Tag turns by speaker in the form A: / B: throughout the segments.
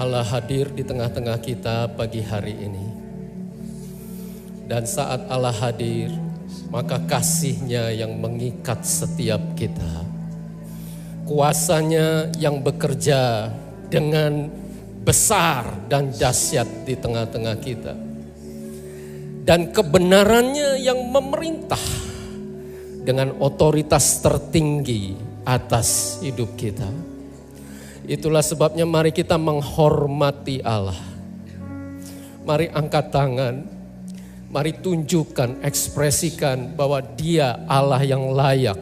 A: Allah hadir di tengah-tengah kita pagi hari ini. Dan saat Allah hadir, maka kasih-Nya yang mengikat setiap kita. Kuasa-Nya yang bekerja dengan besar dan dahsyat di tengah-tengah kita. Dan kebenaran-Nya yang memerintah dengan otoritas tertinggi atas hidup kita. Itulah sebabnya mari kita menghormati Allah. Mari angkat tangan, mari tunjukkan, ekspresikan bahwa Dia Allah yang layak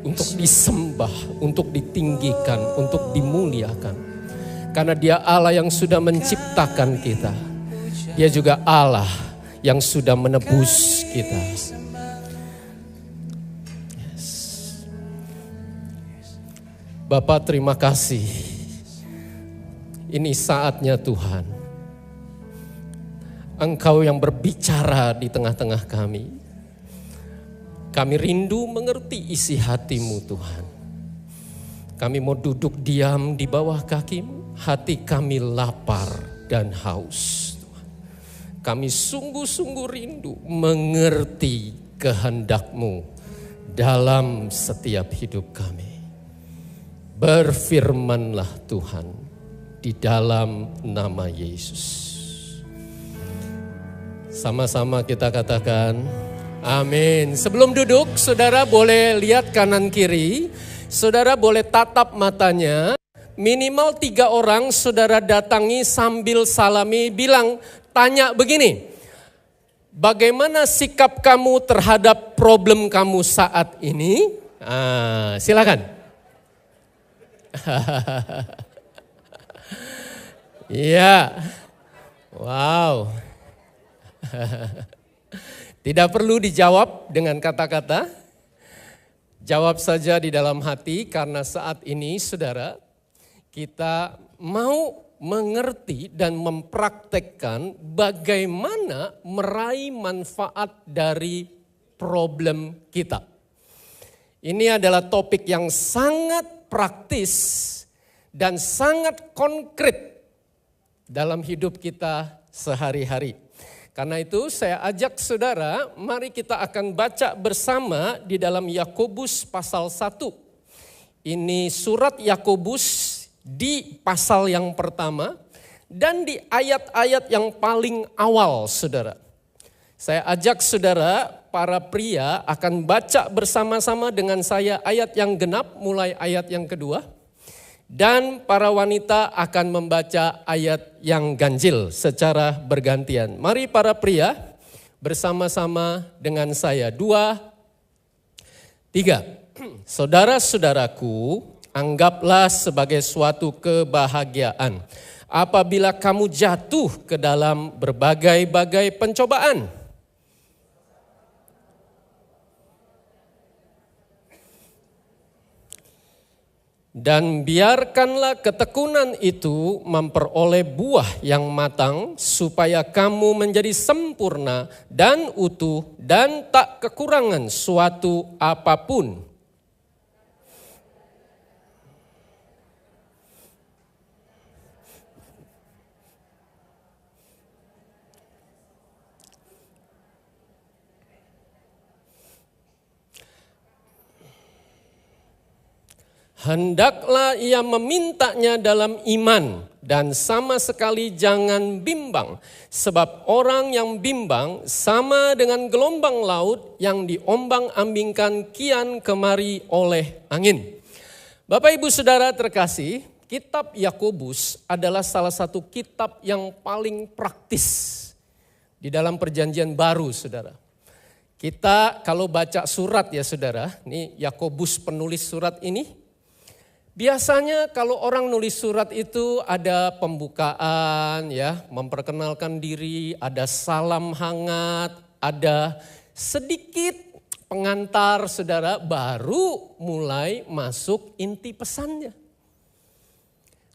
A: untuk disembah, untuk ditinggikan, untuk dimuliakan. Karena Dia Allah yang sudah menciptakan kita. Dia juga Allah yang sudah menebus kita. Bapak, terima kasih. Ini saatnya Tuhan. Engkau yang berbicara di tengah-tengah kami. Kami rindu mengerti isi hati-Mu Tuhan. Kami mau duduk diam di bawah kaki-Mu. Hati kami lapar dan haus Tuhan. Kami sungguh-sungguh rindu mengerti kehendak-Mu dalam setiap hidup kami. Berfirmanlah Tuhan di dalam nama Yesus. Sama-sama kita katakan amin. Sebelum duduk, saudara boleh lihat kanan kiri. Saudara boleh tatap matanya. Minimal 3 orang saudara datangi sambil salami, bilang, tanya begini. Bagaimana sikap kamu terhadap problem kamu saat ini? Silakan. Iya. Wow. Tidak perlu dijawab dengan kata-kata. Jawab saja di dalam hati, karena saat ini saudara, kita mau mengerti dan mempraktekkan bagaimana meraih manfaat dari problem kita. Ini adalah topik yang sangat praktis dan sangat konkret dalam hidup kita sehari-hari. Karena itu saya ajak saudara, mari kita akan baca bersama di dalam Yakobus pasal 1. Ini surat Yakobus di pasal yang pertama dan di ayat-ayat yang paling awal saudara. Saya ajak saudara, para pria akan baca bersama-sama dengan saya ayat yang genap mulai ayat yang kedua. Dan para wanita akan membaca ayat yang ganjil secara bergantian. Mari para pria bersama-sama dengan saya. 2, 3. Saudara-saudaraku, anggaplah sebagai suatu kebahagiaan apabila kamu jatuh ke dalam berbagai-bagai pencobaan. Dan biarkanlah ketekunan itu memperoleh buah yang matang supaya kamu menjadi sempurna dan utuh dan tak kekurangan suatu apapun. Hendaklah ia memintanya dalam iman dan sama sekali jangan bimbang. Sebab orang yang bimbang sama dengan gelombang laut yang diombang-ambingkan kian kemari oleh angin. Bapak Ibu Saudara terkasih, kitab Yakobus adalah salah satu kitab yang paling praktis di dalam perjanjian baru saudara. Kita kalau baca surat ya saudara, ini Yakobus penulis surat ini. Biasanya kalau orang nulis surat itu ada pembukaan ya, memperkenalkan diri, ada salam hangat, ada sedikit pengantar saudara, baru mulai masuk inti pesannya.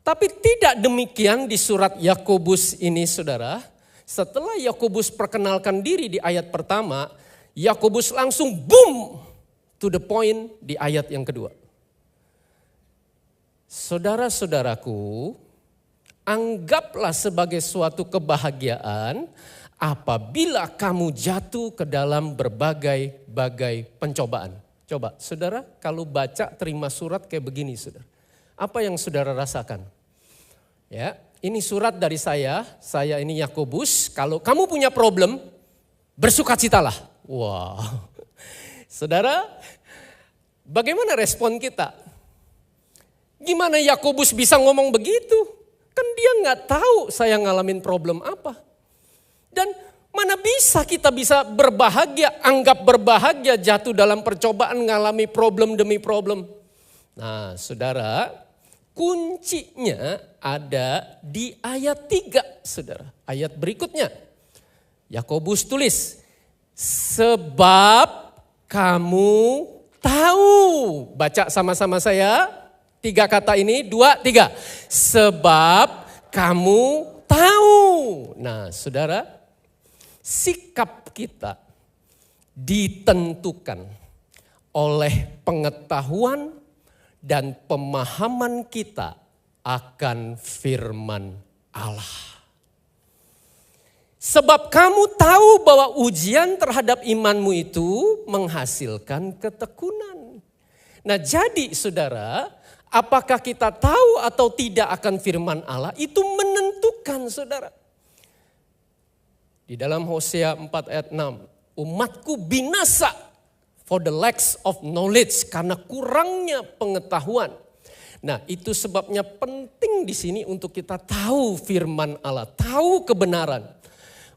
A: Tapi tidak demikian di surat Yakobus ini saudara. Setelah Yakobus perkenalkan diri di ayat pertama, Yakobus langsung boom to the point di ayat yang kedua. Saudara-saudaraku, anggaplah sebagai suatu kebahagiaan apabila kamu jatuh ke dalam berbagai-bagai pencobaan. Coba saudara kalau baca terima surat kayak begini saudara. Apa yang saudara rasakan? Ya, ini surat dari saya ini Yakobus. Kalau kamu punya problem, bersukacitalah. Wow. Saudara, bagaimana respon kita? Gimana Yakobus bisa ngomong begitu? Kan dia nggak tahu saya ngalamin problem apa. Dan mana bisa kita bisa berbahagia, anggap berbahagia jatuh dalam percobaan ngalami problem demi problem. Nah saudara, kuncinya ada di ayat 3 saudara. Ayat berikutnya. Yakobus tulis, sebab kamu tahu. Baca sama-sama saya. 3 kata ini, 2, 3. Sebab kamu tahu. Nah saudara, sikap kita ditentukan oleh pengetahuan dan pemahaman kita akan firman Allah. Sebab kamu tahu bahwa ujian terhadap imanmu itu menghasilkan ketekunan. Nah jadi saudara, apakah kita tahu atau tidak akan firman Allah itu menentukan saudara. Di dalam Hosea 4 ayat 6, umatku binasa for the lack of knowledge, karena kurangnya pengetahuan. Nah itu sebabnya penting di sini untuk kita tahu firman Allah, tahu kebenaran.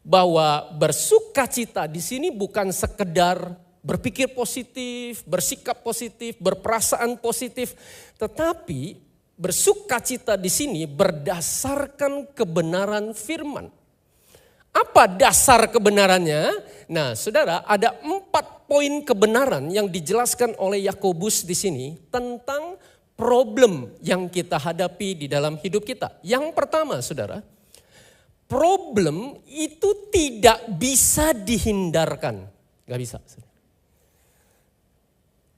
A: Bahwa bersukacita di sini bukan sekedar berpikir positif, bersikap positif, berperasaan positif. Tetapi bersukacita di sini berdasarkan kebenaran firman. Apa dasar kebenarannya? Nah saudara, ada 4 poin kebenaran yang dijelaskan oleh Yakobus di sini tentang problem yang kita hadapi di dalam hidup kita. Yang pertama saudara, problem itu tidak bisa dihindarkan. Gak bisa.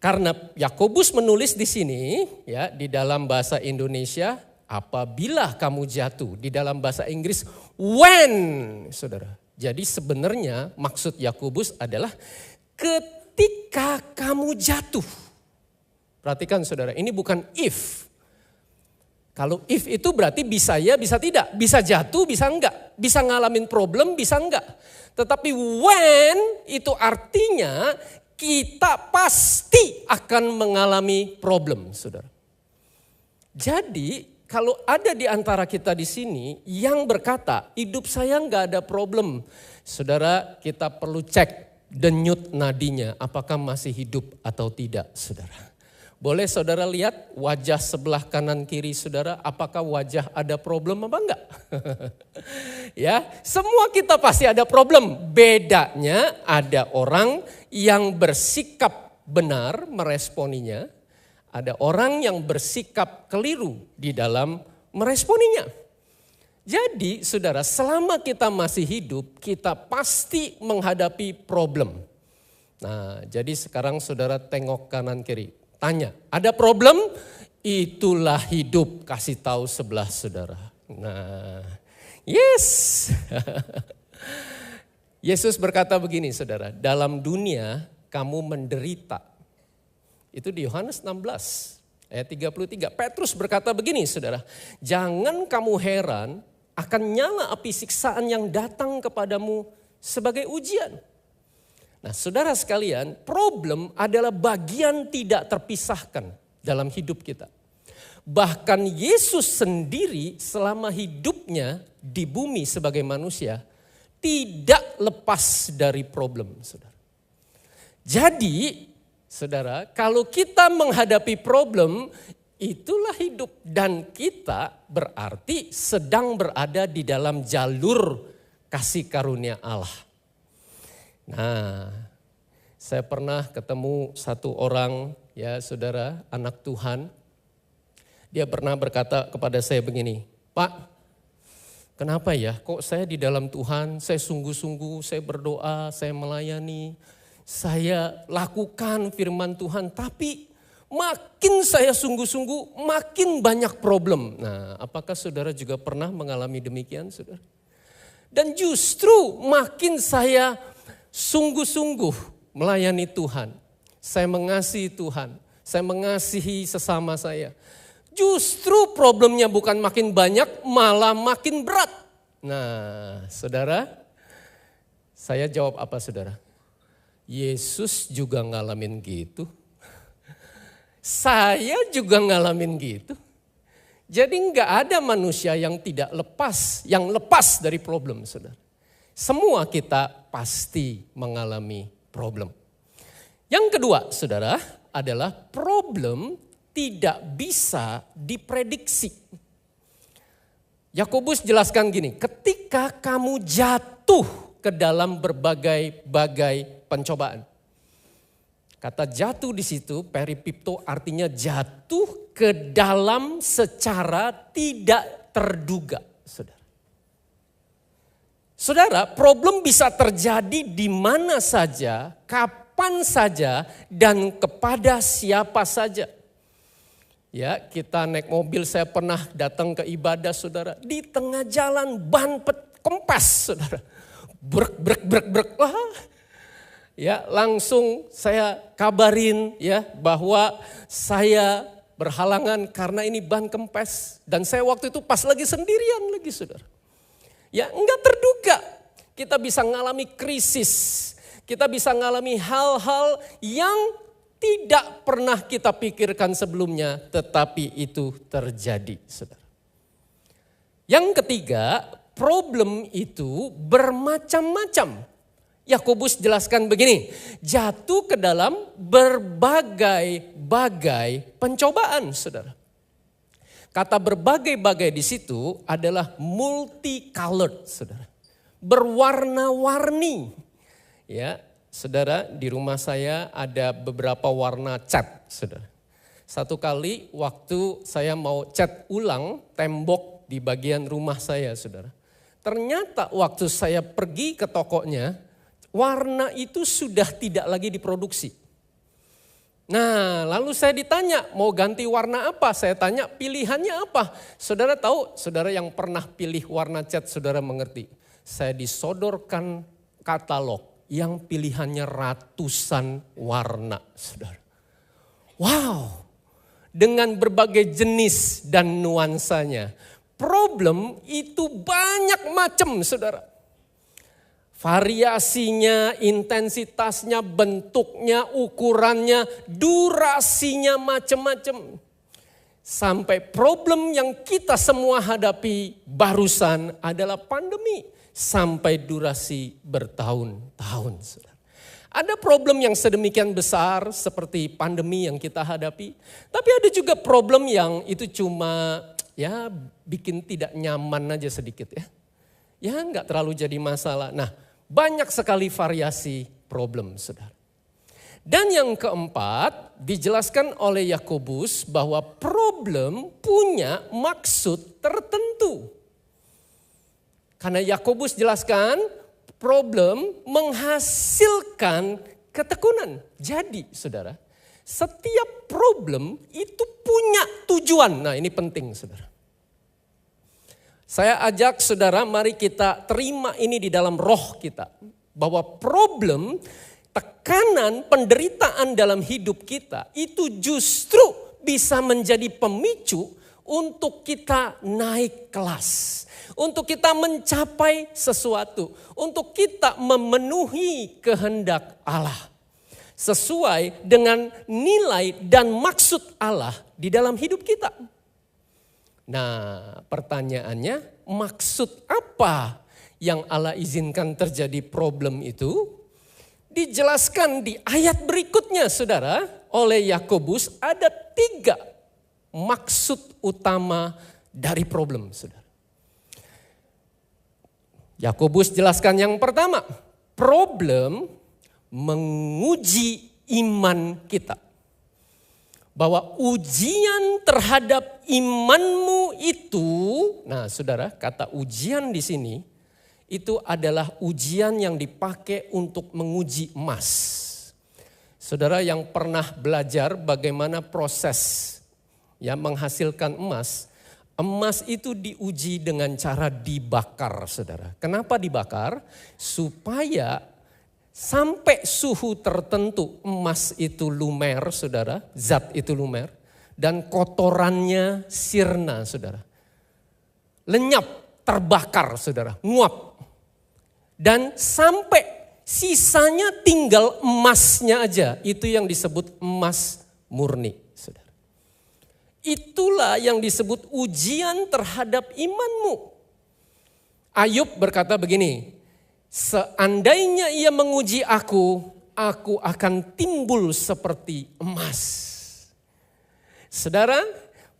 A: Karena Yakobus menulis di sini ya di dalam bahasa Indonesia, apabila kamu jatuh, di dalam bahasa Inggris when, saudara. Jadi sebenarnya maksud Yakobus adalah ketika kamu jatuh. Perhatikan saudara, ini bukan if. Kalau if itu berarti bisa ya, bisa tidak. Bisa jatuh, bisa enggak. Bisa ngalamin problem, bisa enggak. Tetapi when itu artinya kita pasti akan mengalami problem, saudara. Jadi kalau ada di antara kita di sini yang berkata, hidup saya nggak ada problem. Saudara, kita perlu cek denyut nadinya, apakah masih hidup atau tidak, saudara. Boleh saudara lihat wajah sebelah kanan kiri saudara, apakah wajah ada problem apa enggak? Ya, semua kita pasti ada problem. Bedanya ada orang yang bersikap benar meresponinya. Ada orang yang bersikap keliru di dalam meresponinya. Jadi saudara, selama kita masih hidup, kita pasti menghadapi problem. Nah, jadi sekarang saudara tengok kanan kiri. Tanya, ada problem? Itulah hidup, kasih tahu sebelah saudara. Nah, yes. Yesus berkata begini saudara, dalam dunia kamu menderita. Itu di Yohanes 16 ayat 33. Petrus berkata begini saudara, jangan kamu heran akan nyala api siksaan yang datang kepadamu sebagai ujian. Nah saudara sekalian, problem adalah bagian tidak terpisahkan dalam hidup kita. Bahkan Yesus sendiri selama hidupnya di bumi sebagai manusia tidak lepas dari problem saudara. Jadi saudara, kalau kita menghadapi problem, itulah hidup. Dan kita berarti sedang berada di dalam jalur kasih karunia Allah. Nah, saya pernah ketemu satu orang, ya saudara, anak Tuhan. Dia pernah berkata kepada saya begini, Pak, kenapa ya kok saya di dalam Tuhan, saya sungguh-sungguh, saya berdoa, saya melayani, saya lakukan firman Tuhan, tapi makin saya sungguh-sungguh, makin banyak problem. Nah, apakah saudara juga pernah mengalami demikian, saudara? Dan justru makin saya sungguh-sungguh melayani Tuhan, saya mengasihi Tuhan, saya mengasihi sesama saya. Justru problemnya bukan makin banyak, malah makin berat. Nah, saudara, saya jawab apa, saudara? Yesus juga ngalamin gitu. Saya juga ngalamin gitu. Jadi enggak ada manusia yang tidak lepas, yang lepas dari problem, saudara. Semua kita pasti mengalami problem. Yang kedua, saudara, adalah problem tidak bisa diprediksi. Yakobus jelaskan gini, ketika kamu jatuh ke dalam berbagai-bagai pencobaan. Kata jatuh di situ, peripipto artinya jatuh ke dalam secara tidak terduga, saudara. Saudara, problem bisa terjadi di mana saja, kapan saja, dan kepada siapa saja. Ya, kita naik mobil, saya pernah datang ke ibadah, saudara. Di tengah jalan ban kempes, saudara. Brek. Wah. Ya, langsung saya kabarin ya bahwa saya berhalangan karena ini ban kempes. Dan saya waktu itu pas lagi sendirian lagi, saudara. Ya, enggak terduga. Kita bisa mengalami krisis. Kita bisa mengalami hal-hal yang tidak pernah kita pikirkan sebelumnya, tetapi itu terjadi, saudara. Yang ketiga, problem itu bermacam-macam. Yakobus jelaskan begini, jatuh ke dalam berbagai-bagai pencobaan, saudara. Kata berbagai-bagai di situ adalah multicolored, saudara. Berwarna-warni. Ya, saudara, di rumah saya ada beberapa warna cat, saudara. Satu kali waktu saya mau cat ulang tembok di bagian rumah saya, saudara. Ternyata waktu saya pergi ke tokonya, warna itu sudah tidak lagi diproduksi. Nah, lalu saya ditanya, mau ganti warna apa? Saya tanya, pilihannya apa? Saudara tahu, saudara yang pernah pilih warna cat, saudara mengerti. Saya disodorkan katalog yang pilihannya ratusan warna, saudara. Wow, dengan berbagai jenis dan nuansanya. Problem itu banyak macam, saudara. Variasinya, intensitasnya, bentuknya, ukurannya, durasinya macam-macam. Sampai problem yang kita semua hadapi barusan adalah pandemi. Sampai durasi bertahun-tahun, saudara. Ada problem yang sedemikian besar seperti pandemi yang kita hadapi. Tapi ada juga problem yang itu cuma ya bikin tidak nyaman aja sedikit ya. Ya enggak terlalu jadi masalah. Nah, banyak sekali variasi problem, saudara. Dan yang keempat, dijelaskan oleh Yakobus bahwa problem punya maksud tertentu. Karena Yakobus jelaskan, problem menghasilkan ketekunan. Jadi, saudara, setiap problem itu punya tujuan. Nah, ini penting, saudara. Saya ajak saudara, mari kita terima ini di dalam roh kita. Bahwa problem, tekanan, penderitaan dalam hidup kita itu justru bisa menjadi pemicu untuk kita naik kelas. Untuk kita mencapai sesuatu. Untuk kita memenuhi kehendak Allah. Sesuai dengan nilai dan maksud Allah di dalam hidup kita. Nah, pertanyaannya, maksud apa yang Allah izinkan terjadi problem itu? Dijelaskan di ayat berikutnya, saudara, oleh Yakobus ada 3 maksud utama dari problem, saudara. Yakobus jelaskan yang pertama, problem menguji iman kita. Bahwa ujian terhadap imanmu itu, nah saudara, kata ujian di sini itu adalah ujian yang dipakai untuk menguji emas. Saudara yang pernah belajar bagaimana proses menghasilkan emas, emas itu diuji dengan cara dibakar, saudara. Kenapa dibakar? Supaya sampai suhu tertentu emas itu lumer, saudara, zat itu lumer, dan kotorannya sirna, saudara. Lenyap, terbakar, saudara, nguap. Dan sampai sisanya tinggal emasnya aja, itu yang disebut emas murni, saudara. Itulah yang disebut ujian terhadap imanmu. Ayub berkata begini, seandainya ia menguji aku akan timbul seperti emas. Saudara,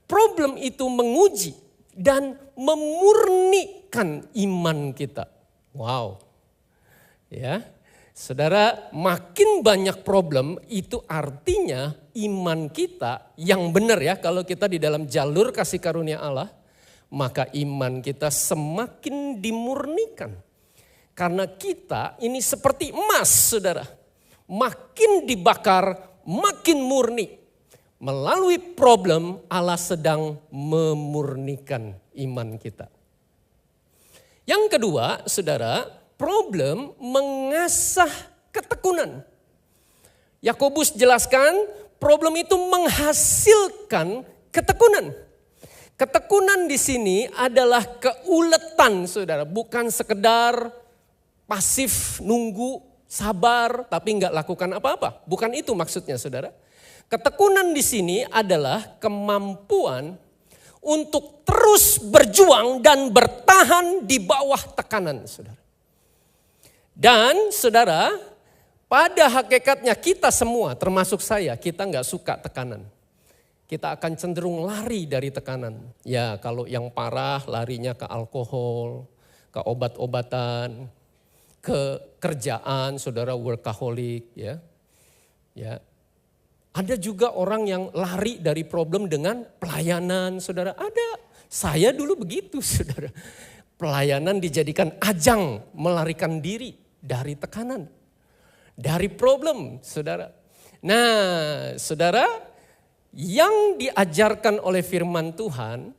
A: problem itu menguji dan memurnikan iman kita. Wow. Ya, saudara, makin banyak problem itu artinya iman kita yang benar ya. Kalau kita di dalam jalur kasih karunia Allah, maka iman kita semakin dimurnikan. Karena kita ini seperti emas, saudara. Makin dibakar, makin murni. Melalui problem, Allah sedang memurnikan iman kita. Yang kedua, saudara, problem mengasah ketekunan. Yakobus jelaskan problem itu menghasilkan ketekunan. Ketekunan di sini adalah keuletan, saudara. Bukan sekedar pasif, nunggu, sabar, tapi enggak lakukan apa-apa. Bukan itu maksudnya, saudara. Ketekunan di sini adalah kemampuan untuk terus berjuang dan bertahan di bawah tekanan, saudara. Dan saudara, pada hakikatnya kita semua termasuk saya, kita nggak suka tekanan. Kita akan cenderung lari dari tekanan. Ya kalau yang parah larinya ke alkohol, ke obat-obatan, ke kerjaan, saudara workaholic ya. Ya. Ada juga orang yang lari dari problem dengan pelayanan, saudara. Ada, saya dulu begitu, saudara. Pelayanan dijadikan ajang melarikan diri dari tekanan, dari problem, saudara. Nah, saudara, yang diajarkan oleh firman Tuhan,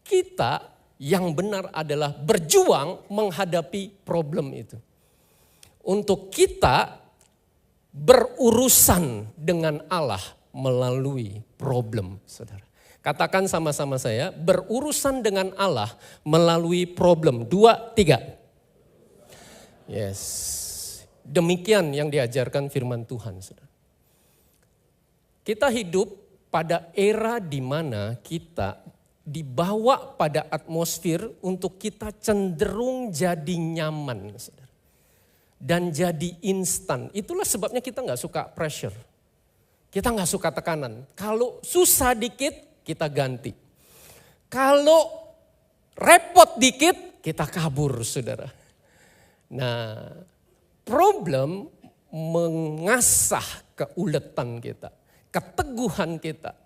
A: kita yang benar adalah berjuang menghadapi problem itu. Untuk kita berurusan dengan Allah melalui problem, saudara. Katakan sama-sama saya, berurusan dengan Allah melalui problem. 2, 3. Yes, demikian yang diajarkan firman Tuhan. Saudara. Kita hidup pada era di mana kita dibawa pada atmosfer untuk kita cenderung jadi nyaman, saudara. Dan jadi instan. Itulah sebabnya kita nggak suka pressure. Kita nggak suka tekanan. Kalau susah dikit, kita ganti. Kalau repot dikit, kita kabur, saudara. Nah, problem mengasah keuletan kita, keteguhan kita,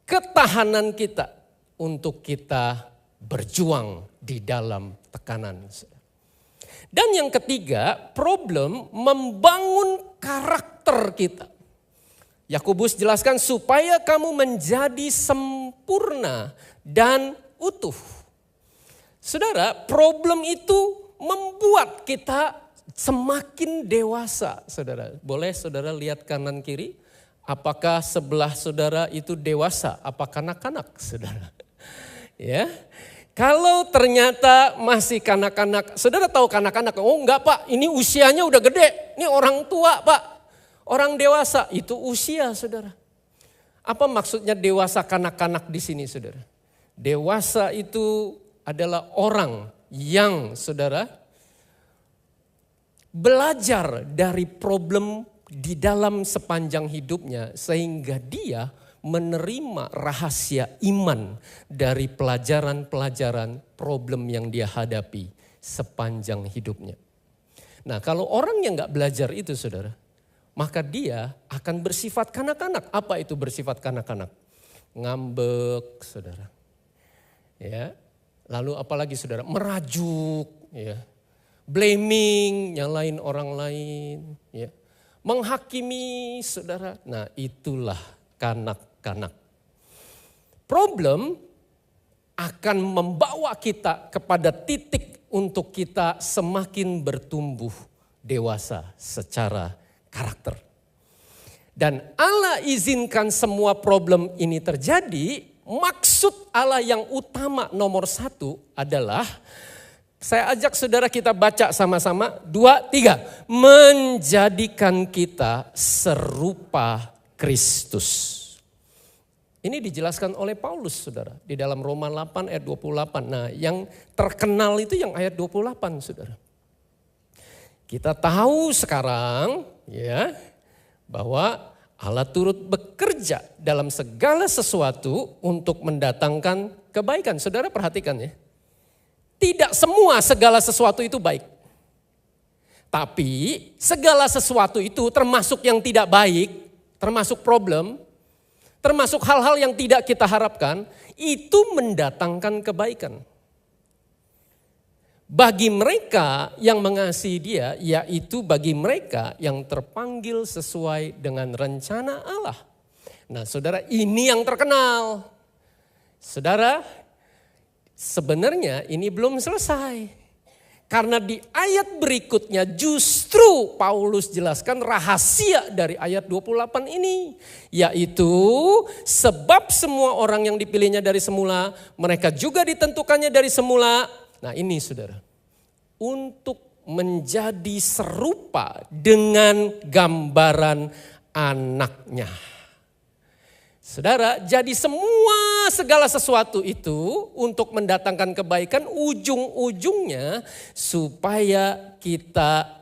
A: ketahanan kita untuk kita berjuang di dalam tekanan. Dan yang ketiga, problem membangun karakter kita. Yakobus jelaskan supaya kamu menjadi sempurna dan utuh. Saudara, problem itu membuat kita semakin dewasa, saudara. Boleh saudara lihat kanan kiri? Apakah sebelah saudara itu dewasa? Apa kanak-kanak, saudara? Ya, kalau ternyata masih kanak-kanak, saudara tahu kanak-kanak? Oh enggak pak, ini usianya udah gede. Ini orang tua pak, orang dewasa itu usia, saudara. Apa maksudnya dewasa kanak-kanak di sini, saudara? Dewasa itu adalah orang yang saudara belajar dari problem di dalam sepanjang hidupnya sehingga dia menerima rahasia iman dari pelajaran-pelajaran problem yang dia hadapi sepanjang hidupnya. Nah kalau orang yang gak belajar itu saudara, maka dia akan bersifat kanak-kanak. Apa itu bersifat kanak-kanak? Ngambek saudara. Ya. Lalu apalagi saudara, merajuk, ya, blaming, nyalain orang lain, ya, menghakimi saudara. Nah, itulah kanak-kanak. Problem akan membawa kita kepada titik untuk kita semakin bertumbuh dewasa secara karakter. Dan Allah izinkan semua problem ini terjadi. Maksud Allah yang utama nomor satu adalah, saya ajak saudara kita baca sama-sama, 2, 3. Menjadikan kita serupa Kristus. Ini dijelaskan oleh Paulus saudara, di dalam Roma 8 ayat 28. Nah yang terkenal itu yang ayat 28 saudara. Kita tahu sekarang ya bahwa Allah turut bekerja dalam segala sesuatu untuk mendatangkan kebaikan. Saudara perhatikan ya. Tidak semua segala sesuatu itu baik. Tapi segala sesuatu itu termasuk yang tidak baik, termasuk problem, termasuk hal-hal yang tidak kita harapkan, itu mendatangkan kebaikan. Bagi mereka yang mengasihi Dia, yaitu bagi mereka yang terpanggil sesuai dengan rencana Allah. Nah saudara, ini yang terkenal. Saudara, sebenarnya ini belum selesai. Karena di ayat berikutnya justru Paulus jelaskan rahasia dari ayat 28 ini. Yaitu sebab semua orang yang dipilihnya dari semula, mereka juga ditentukannya dari semula. Nah ini saudara, untuk menjadi serupa dengan gambaran anaknya. Saudara, jadi semua segala sesuatu itu untuk mendatangkan kebaikan, ujung-ujungnya supaya kita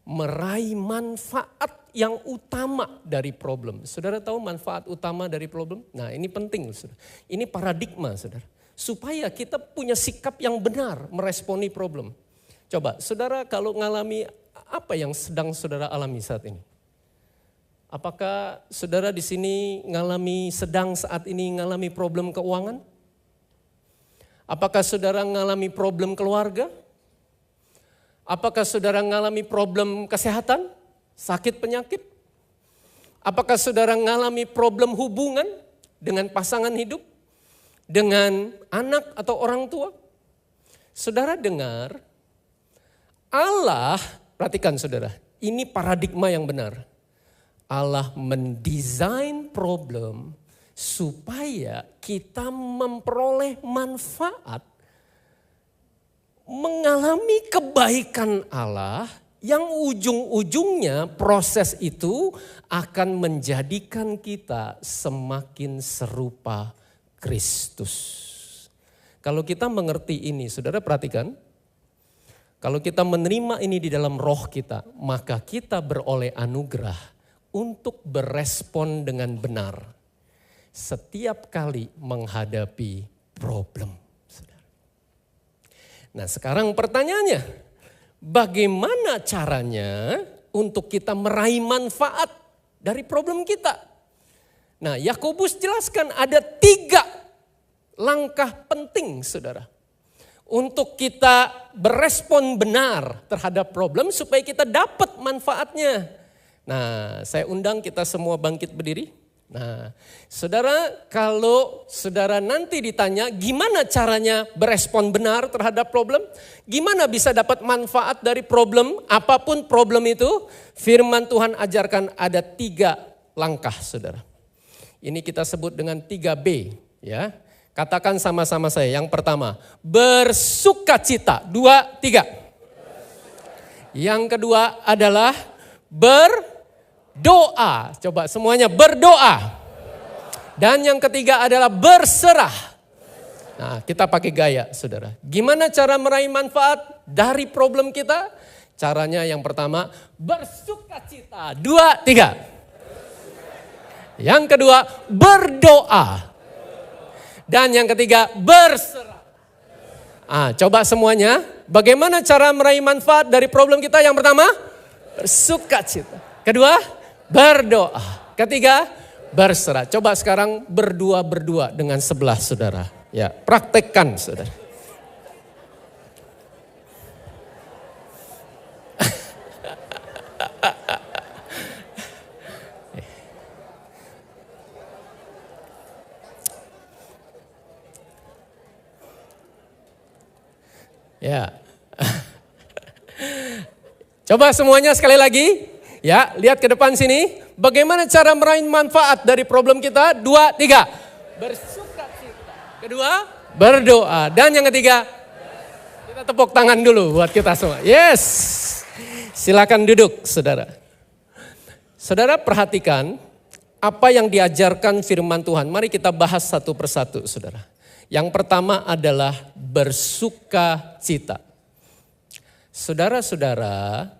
A: meraih manfaat yang utama dari problem. Saudara tahu manfaat utama dari problem? Nah ini penting saudara. Ini paradigma saudara. Supaya kita punya sikap yang benar meresponi problem. Coba saudara kalau ngalami apa yang sedang saudara alami saat ini? Apakah saudara di sini sedang saat ini ngalami problem keuangan? Apakah saudara ngalami problem keluarga? Apakah saudara ngalami problem kesehatan? Sakit penyakit? Apakah saudara ngalami problem hubungan dengan pasangan hidup? Dengan anak atau orang tua? Saudara dengar, Allah, perhatikan saudara, ini paradigma yang benar. Allah mendesain problem supaya kita memperoleh manfaat, mengalami kebaikan Allah yang ujung-ujungnya proses itu akan menjadikan kita semakin serupa Kristus. Kalau kita mengerti ini, saudara perhatikan. Kalau kita menerima ini di dalam roh kita, maka kita beroleh anugerah untuk berespon dengan benar setiap kali menghadapi problem. Saudara. Nah sekarang pertanyaannya, bagaimana caranya untuk kita meraih manfaat dari problem kita? Nah Yakobus jelaskan ada 3 langkah penting saudara. Untuk kita berespon benar terhadap problem supaya kita dapat manfaatnya. Nah saya undang kita semua bangkit berdiri. Nah saudara kalau saudara nanti ditanya gimana caranya berespon benar terhadap problem. Gimana bisa dapat manfaat dari problem apapun problem itu. Firman Tuhan ajarkan ada 3 langkah saudara. Ini kita sebut dengan 3B ya. Katakan sama-sama saya. Yang pertama, bersukacita. 2, 3. Yang kedua adalah berdoa. Coba semuanya berdoa. Dan yang ketiga adalah berserah. Nah, kita pakai gaya, saudara. Gimana cara meraih manfaat dari problem kita? Caranya yang pertama, bersukacita. 2, 3. Yang kedua, berdoa. Dan yang ketiga, berserah. Coba semuanya, bagaimana cara meraih manfaat dari problem kita? Yang pertama, bersukacita. Kedua, berdoa. Ketiga, berserah. Coba sekarang berdua dengan sebelah saudara. Ya, praktekkan saudara. Ya. Coba semuanya sekali lagi. Ya, lihat ke depan sini. Bagaimana cara meraih manfaat dari problem kita? 2, 3. Bersukacita. Kedua, berdoa. Dan yang ketiga, kita tepuk tangan dulu buat kita semua. Yes. Silakan duduk, saudara. Saudara perhatikan apa yang diajarkan firman Tuhan. Mari kita bahas satu persatu, saudara. Yang pertama adalah bersukacita. Saudara-saudara,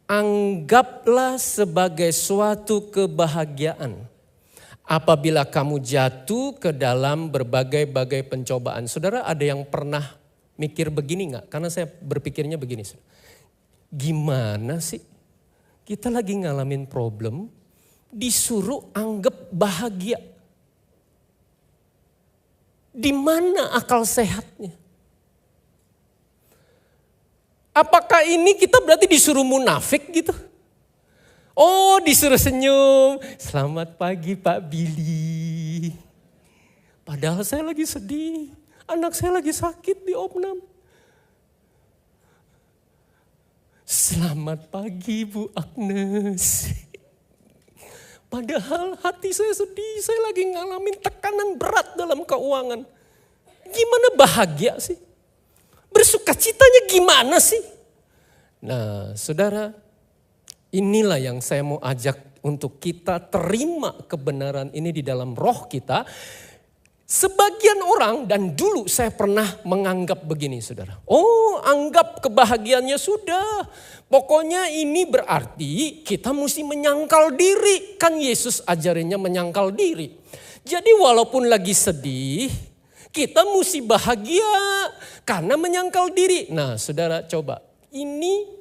A: anggaplah sebagai suatu kebahagiaan apabila kamu jatuh ke dalam berbagai-bagai pencobaan. Saudara, ada yang pernah mikir begini enggak? Karena saya berpikirnya begini. Gimana sih kita lagi ngalamin problem, disuruh anggap bahagia? Di mana akal sehatnya? Apakah ini kita berarti disuruh munafik gitu? Oh, disuruh senyum. Selamat pagi Pak Billy. Padahal saya lagi sedih. Anak saya lagi sakit di opnam. Selamat pagi Bu Agnes. Padahal hati saya sedih. Saya lagi ngalamin tekanan berat dalam keuangan. Gimana bahagia sih? Bersukacitanya gimana sih? Nah, saudara, inilah yang saya mau ajak untuk kita terima kebenaran ini di dalam roh kita. Sebagian orang, dan dulu saya pernah menganggap begini, saudara. Oh, anggap kebahagiaannya sudah. Pokoknya ini berarti kita mesti menyangkal diri. Kan Yesus ajarinnya menyangkal diri. Jadi walaupun lagi sedih, kita mesti bahagia karena menyangkal diri. Nah, saudara coba. Ini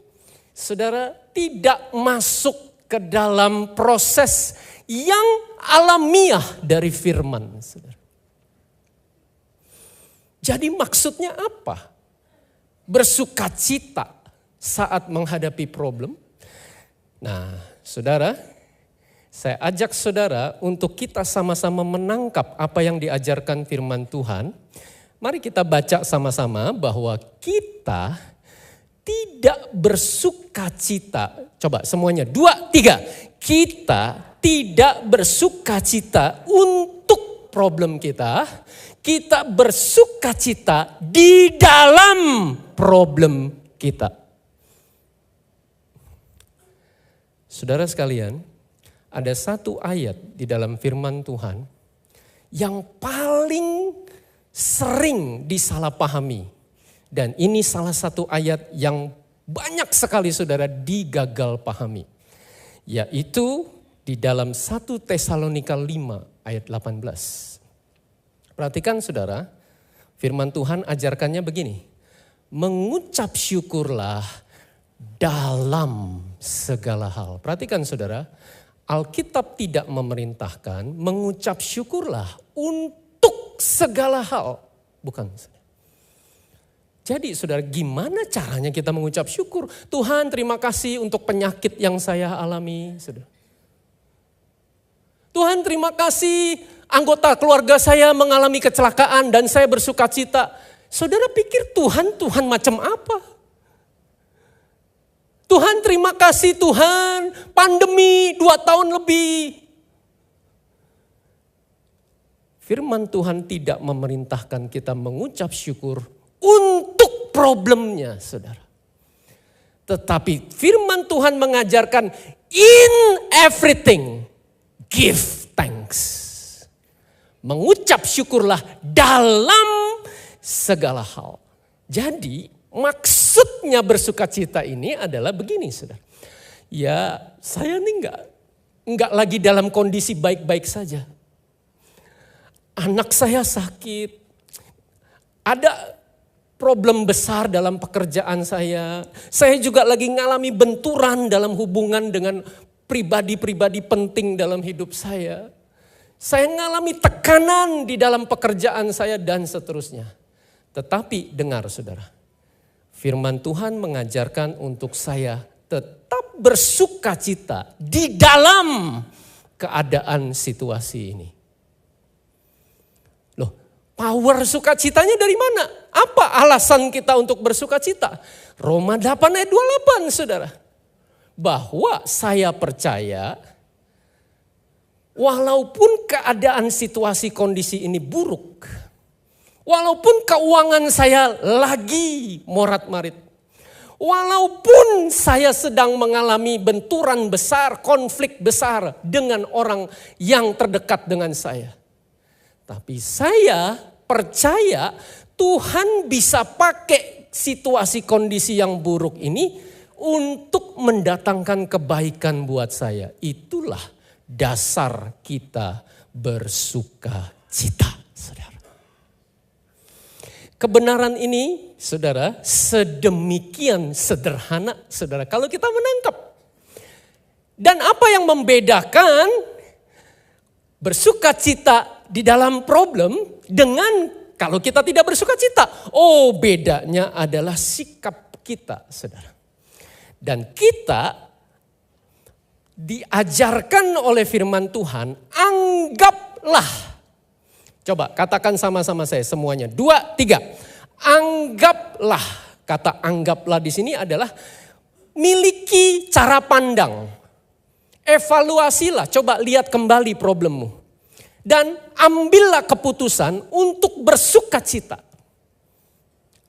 A: saudara tidak masuk ke dalam proses yang alamiah dari firman. Saudara. Jadi maksudnya apa? Bersukacita saat menghadapi problem. Nah, saudara, saya ajak saudara untuk kita sama-sama menangkap apa yang diajarkan firman Tuhan. Mari kita baca sama-sama bahwa kita tidak bersukacita. Coba semuanya, 2, 3. Kita tidak bersukacita untuk problem kita. Kita bersukacita di dalam problem kita. Saudara sekalian, ada satu ayat di dalam firman Tuhan yang paling sering disalahpahami. Dan ini salah satu ayat yang banyak sekali saudara digagal pahami. Yaitu di dalam 1 Tesalonika 5 ayat 18. Perhatikan saudara, firman Tuhan ajarkannya begini. Mengucap syukurlah dalam segala hal. Perhatikan saudara, Alkitab tidak memerintahkan mengucap syukurlah untuk segala hal. Bukan. Jadi saudara, gimana caranya kita mengucap syukur? Tuhan terima kasih untuk penyakit yang saya alami. Saudara. Tuhan terima kasih anggota keluarga saya mengalami kecelakaan dan saya bersukacita. Saudara pikir Tuhan macam apa? Tuhan terima kasih Tuhan, pandemi 2 tahun lebih. Firman Tuhan tidak memerintahkan kita mengucap syukur untuk problemnya, saudara. Tetapi firman Tuhan mengajarkan in everything give thanks. Mengucap syukurlah dalam segala hal. Jadi maksudnya bersukacita ini adalah begini, saudara. Ya, saya ini enggak lagi dalam kondisi baik-baik saja. Anak saya sakit. Ada problem besar dalam pekerjaan saya. Saya juga lagi ngalami benturan dalam hubungan dengan pribadi-pribadi penting dalam hidup saya. Saya ngalami tekanan di dalam pekerjaan saya dan seterusnya. Tetapi dengar saudara. Firman Tuhan mengajarkan untuk saya tetap bersukacita di dalam keadaan situasi ini. Loh, power sukacitanya dari mana? Apa alasan kita untuk bersuka cita? Roma 8 ayat 28 saudara. Bahwa saya percaya walaupun keadaan situasi kondisi ini buruk. Walaupun keuangan saya lagi morat-marit. Walaupun saya sedang mengalami benturan besar, konflik besar dengan orang yang terdekat dengan saya. Tapi saya percaya Tuhan bisa pakai situasi kondisi yang buruk ini untuk mendatangkan kebaikan buat saya. Itulah dasar kita bersuka cita, saudara. Kebenaran ini, saudara, sedemikian sederhana, saudara. Kalau kita menangkap. Dan apa yang membedakan bersuka cita di dalam problem dengan kalau kita tidak bersuka cita? Oh, bedanya adalah sikap kita, saudara. Dan kita diajarkan oleh firman Tuhan, anggaplah. Coba katakan sama-sama saya semuanya. 2, 3. Anggaplah. Kata anggaplah di sini adalah miliki cara pandang. Evaluasilah, coba lihat kembali problemmu. Dan ambillah keputusan untuk bersuka cita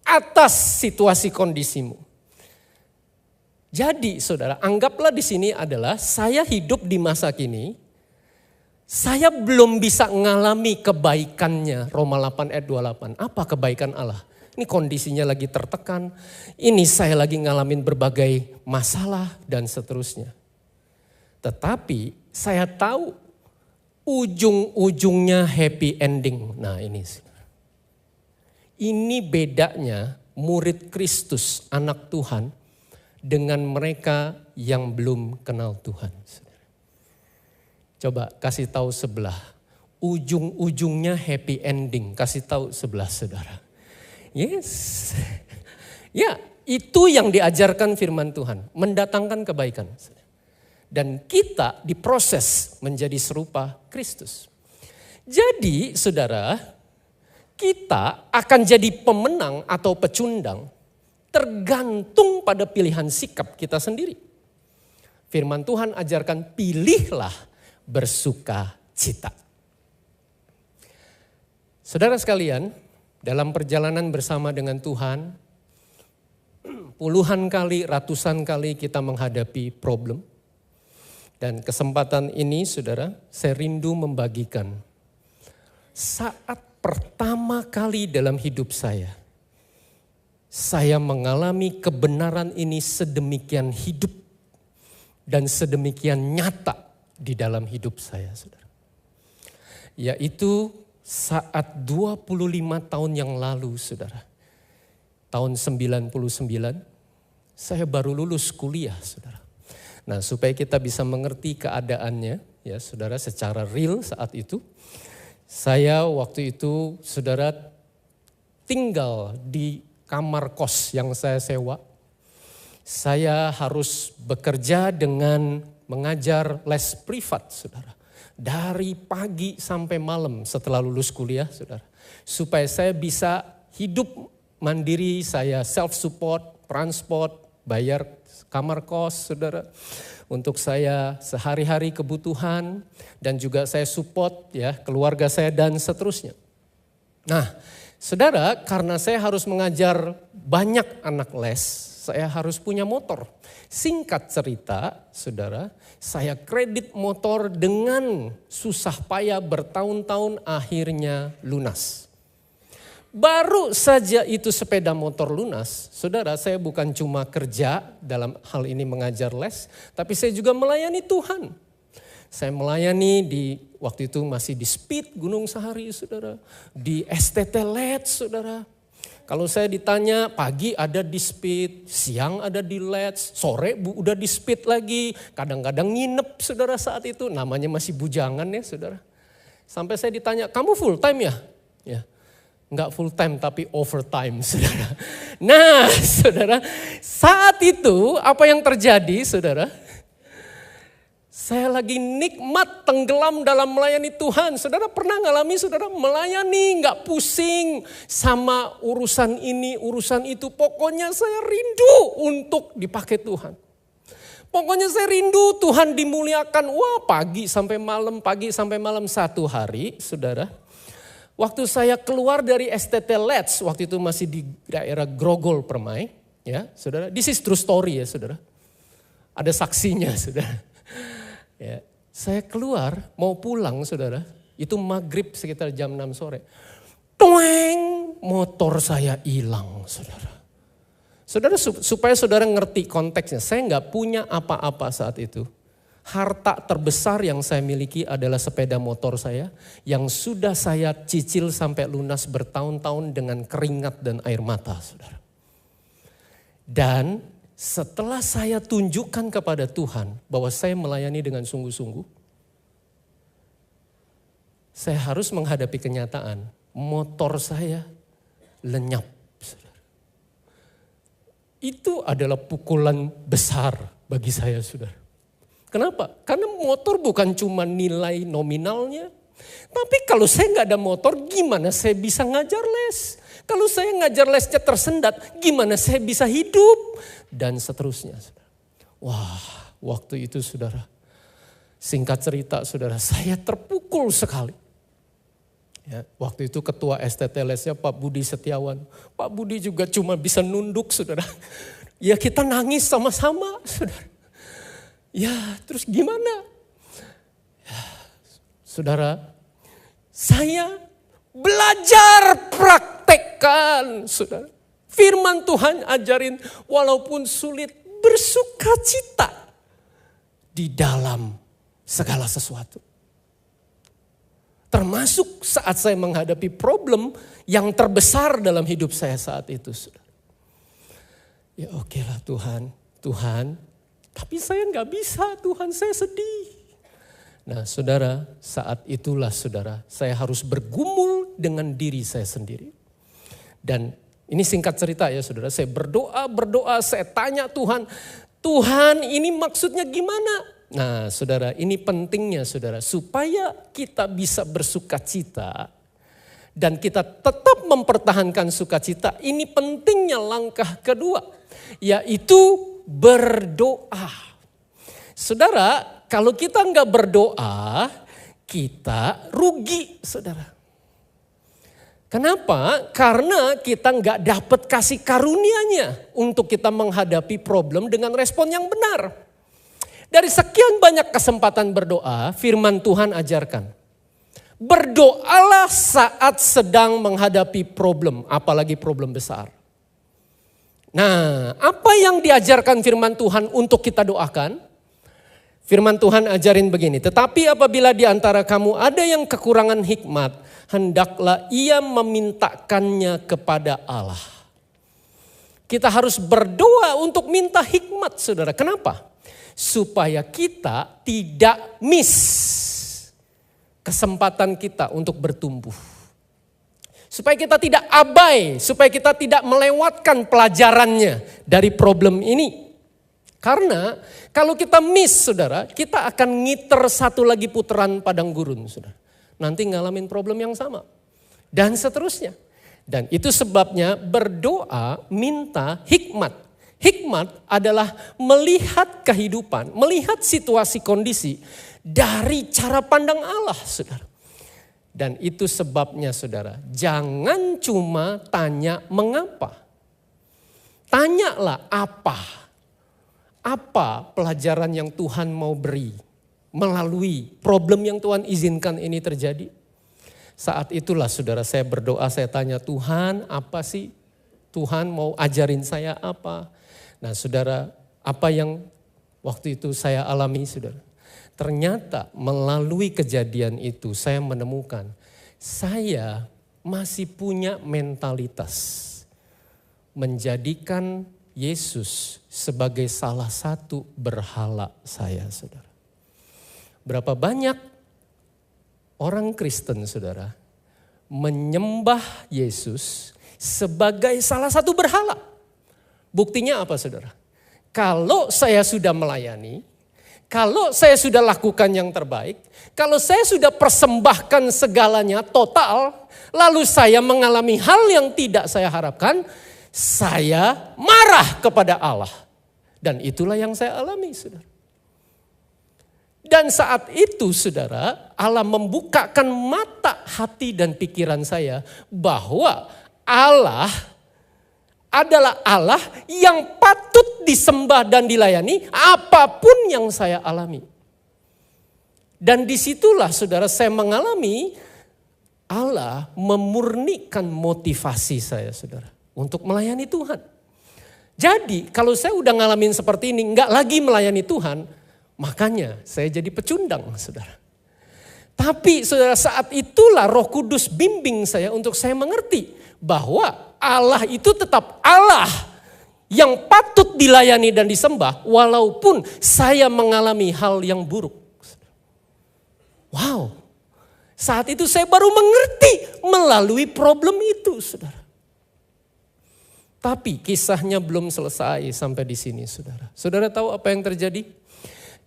A: atas situasi kondisimu. Jadi saudara, anggaplah di sini adalah saya hidup di masa kini. Saya belum bisa mengalami kebaikannya, Roma 8 ayat 28. Apa kebaikan Allah? Ini kondisinya lagi tertekan, ini saya lagi ngalamin berbagai masalah dan seterusnya. Tetapi saya tahu ujung-ujungnya happy ending. Nah ini. Ini bedanya murid Kristus, anak Tuhan, dengan mereka yang belum kenal Tuhan. Coba kasih tahu sebelah, ujung-ujungnya happy ending. Kasih tahu sebelah saudara. Yes. Ya, itu yang diajarkan firman Tuhan, mendatangkan kebaikan. Dan kita diproses menjadi serupa Kristus. Jadi saudara, kita akan jadi pemenang atau pecundang tergantung pada pilihan sikap kita sendiri. Firman Tuhan ajarkan pilihlah bersuka cita. Saudara sekalian, dalam perjalanan bersama dengan Tuhan, puluhan kali, ratusan kali kita menghadapi problem. Dan kesempatan ini saudara, saya rindu membagikan. Saat pertama kali dalam hidup saya mengalami kebenaran ini sedemikian hidup dan sedemikian nyata di dalam hidup saya, saudara. Yaitu saat 25 tahun yang lalu, saudara. Tahun 99, saya baru lulus kuliah, saudara. Nah, supaya kita bisa mengerti keadaannya, ya saudara, secara real saat itu. Saya waktu itu, saudara, tinggal di kamar kos yang saya sewa. Saya harus bekerja dengan mengajar les privat, saudara. Dari pagi sampai malam setelah lulus kuliah, saudara. Supaya saya bisa hidup mandiri, saya self-support, transport, bayar kamar kos, saudara. Untuk saya sehari-hari kebutuhan dan juga saya support ya keluarga saya dan seterusnya. Nah, saudara, karena saya harus mengajar banyak anak les, saya harus punya motor. Singkat cerita, saudara, saya kredit motor dengan susah payah bertahun-tahun akhirnya lunas. Baru saja itu sepeda motor lunas, saudara, saya bukan cuma kerja dalam hal ini mengajar les, tapi saya juga melayani Tuhan. Saya melayani di waktu itu masih di Speed Gunung Sahari, saudara, di STT LED, saudara. Kalau saya ditanya pagi ada di Speed, siang ada di Let's, sore udah di Speed lagi. Kadang-kadang nginep saudara saat itu, namanya masih bujangan ya saudara. Sampai saya ditanya, kamu full time ya? Ya, enggak full time tapi overtime saudara. Nah saudara, saat itu apa yang terjadi saudara? Saya lagi nikmat tenggelam dalam melayani Tuhan. Saudara pernah ngalami saudara melayani gak pusing sama urusan ini, urusan itu. Pokoknya saya rindu untuk dipakai Tuhan. Pokoknya saya rindu Tuhan dimuliakan. Wah, pagi sampai malam satu hari, saudara. Waktu saya keluar dari STT Let's, waktu itu masih di daerah Grogol Permai. Ya, saudara. This is true story ya, saudara. Ada saksinya, saudara. Ya, saya keluar mau pulang saudara, itu maghrib sekitar jam 6 sore. Toeng, motor saya hilang saudara. Saudara supaya saudara ngerti konteksnya, saya nggak punya apa-apa saat itu. Harta terbesar yang saya miliki adalah sepeda motor saya yang sudah saya cicil sampai lunas bertahun-tahun dengan keringat dan air mata saudara. Dan setelah saya tunjukkan kepada Tuhan bahwa saya melayani dengan sungguh-sungguh, saya harus menghadapi kenyataan motor saya lenyap. Saudara. Itu adalah pukulan besar bagi saya, saudara. Kenapa? Karena motor bukan cuma nilai nominalnya, tapi kalau saya nggak ada motor, gimana saya bisa ngajar les? Kalau saya ngajar lesnya tersendat, gimana saya bisa hidup? Dan seterusnya. Wah, waktu itu saudara, singkat cerita saudara, saya terpukul sekali. Ya, waktu itu ketua STT lesnya Pak Budi Setiawan. Pak Budi juga cuma bisa nunduk saudara. Ya kita nangis sama-sama saudara. Ya terus gimana? Ya, saudara, saya belajar praktekkan, saudara. Firman Tuhan ajarin walaupun sulit bersukacita di dalam segala sesuatu. Termasuk saat saya menghadapi problem yang terbesar dalam hidup saya saat itu, saudara. Ya oke lah Tuhan, tapi saya nggak bisa Tuhan, saya sedih. Nah saudara, saat itulah saudara, saya harus bergumul dengan diri saya sendiri. Dan ini singkat cerita ya saudara, saya berdoa, saya tanya Tuhan ini maksudnya gimana? Nah saudara, ini pentingnya saudara, supaya kita bisa bersukacita dan kita tetap mempertahankan sukacita. Ini pentingnya langkah kedua, yaitu berdoa. Saudara, kalau kita nggak berdoa, kita rugi, saudara. Kenapa? Karena kita nggak dapat kasih karunia-Nya untuk kita menghadapi problem dengan respon yang benar. Dari sekian banyak kesempatan berdoa, firman Tuhan ajarkan. Berdoalah saat sedang menghadapi problem, apalagi problem besar. Nah, apa yang diajarkan firman Tuhan untuk kita doakan? Firman Tuhan ajarin begini, tetapi apabila di antara kamu ada yang kekurangan hikmat, hendaklah ia memintakannya kepada Allah. Kita harus berdoa untuk minta hikmat, saudara. Kenapa? Supaya kita tidak miss kesempatan kita untuk bertumbuh. Supaya kita tidak abai, supaya kita tidak melewatkan pelajarannya dari problem ini. Karena kalau kita miss saudara, kita akan ngiter satu lagi putaran padang gurun saudara. Nanti ngalamin problem yang sama. Dan seterusnya. Dan itu sebabnya berdoa minta hikmat. Hikmat adalah melihat kehidupan, melihat situasi kondisi dari cara pandang Allah saudara. Dan itu sebabnya saudara, jangan cuma tanya mengapa. Tanyalah apa. Apa pelajaran yang Tuhan mau beri melalui problem yang Tuhan izinkan ini terjadi. Saat itulah saudara saya berdoa, saya tanya Tuhan apa sih Tuhan mau ajarin saya apa. Nah saudara, apa yang waktu itu saya alami saudara. Ternyata melalui kejadian itu saya menemukan saya masih punya mentalitas menjadikan Yesus sebagai salah satu berhala saya saudara. Berapa banyak orang Kristen saudara menyembah Yesus sebagai salah satu berhala. Buktinya apa saudara? Kalau saya sudah melayani, kalau saya sudah lakukan yang terbaik, kalau saya sudah persembahkan segalanya total, lalu saya mengalami hal yang tidak saya harapkan, saya marah kepada Allah. Dan itulah yang saya alami, saudara. Dan saat itu, saudara, Allah membukakan mata hati dan pikiran saya bahwa Allah adalah Allah yang patut disembah dan dilayani apapun yang saya alami. Dan disitulah, saudara, saya mengalami Allah memurnikan motivasi saya, saudara, untuk melayani Tuhan. Jadi kalau saya udah ngalamin seperti ini, nggak lagi melayani Tuhan, makanya saya jadi pecundang, saudara. Tapi saudara, saat itulah Roh Kudus bimbing saya untuk saya mengerti bahwa Allah itu tetap Allah yang patut dilayani dan disembah walaupun saya mengalami hal yang buruk. Wow, saat itu saya baru mengerti melalui problem itu, saudara. Tapi kisahnya belum selesai sampai di sini, saudara. Saudara tahu apa yang terjadi?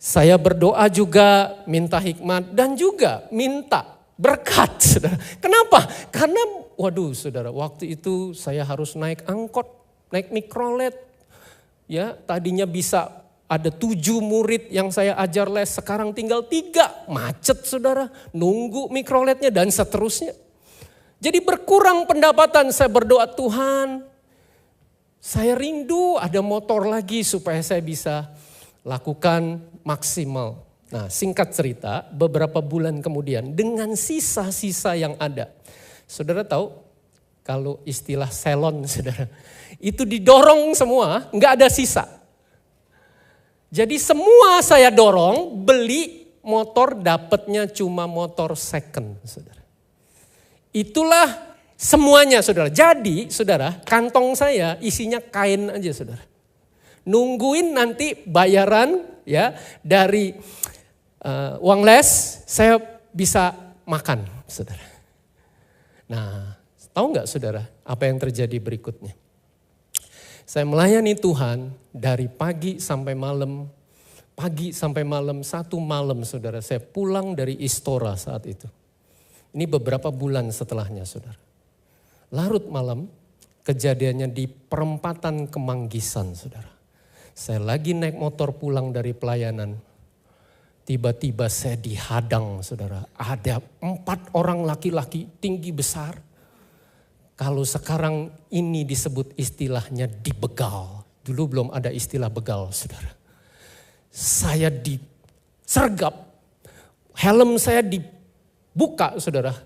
A: Saya berdoa juga, minta hikmat dan juga minta berkat, saudara. Kenapa? Karena, waduh, saudara, waktu itu saya harus naik angkot, naik mikrolet. Ya, tadinya bisa ada 7 murid yang saya ajar les, sekarang tinggal 3. Macet, saudara, nunggu mikroletnya dan seterusnya. Jadi berkurang pendapatan, saya berdoa, Tuhan, saya rindu ada motor lagi supaya saya bisa lakukan maksimal. Nah, singkat cerita, beberapa bulan kemudian dengan sisa-sisa yang ada. Saudara tahu kalau istilah selon, saudara, itu didorong semua, nggak ada sisa. Jadi semua saya dorong, beli motor dapatnya cuma motor second, saudara. Itulah semuanya, saudara. Jadi, saudara, kantong saya isinya kain aja, saudara. Nungguin nanti bayaran ya dari uang les, saya bisa makan, saudara. Nah, tahu nggak, saudara, apa yang terjadi berikutnya? Saya melayani Tuhan dari pagi sampai malam, 1 malam, saudara. Saya pulang dari Istora saat itu. Ini beberapa bulan setelahnya, saudara. Larut malam, kejadiannya di perempatan Kemanggisan, saudara. Saya lagi naik motor pulang dari pelayanan. Tiba-tiba saya dihadang, saudara. Ada 4 orang laki-laki tinggi besar. Kalau sekarang ini disebut istilahnya dibegal. Dulu belum ada istilah begal, saudara. Saya disergap. Helm saya dibuka, saudara.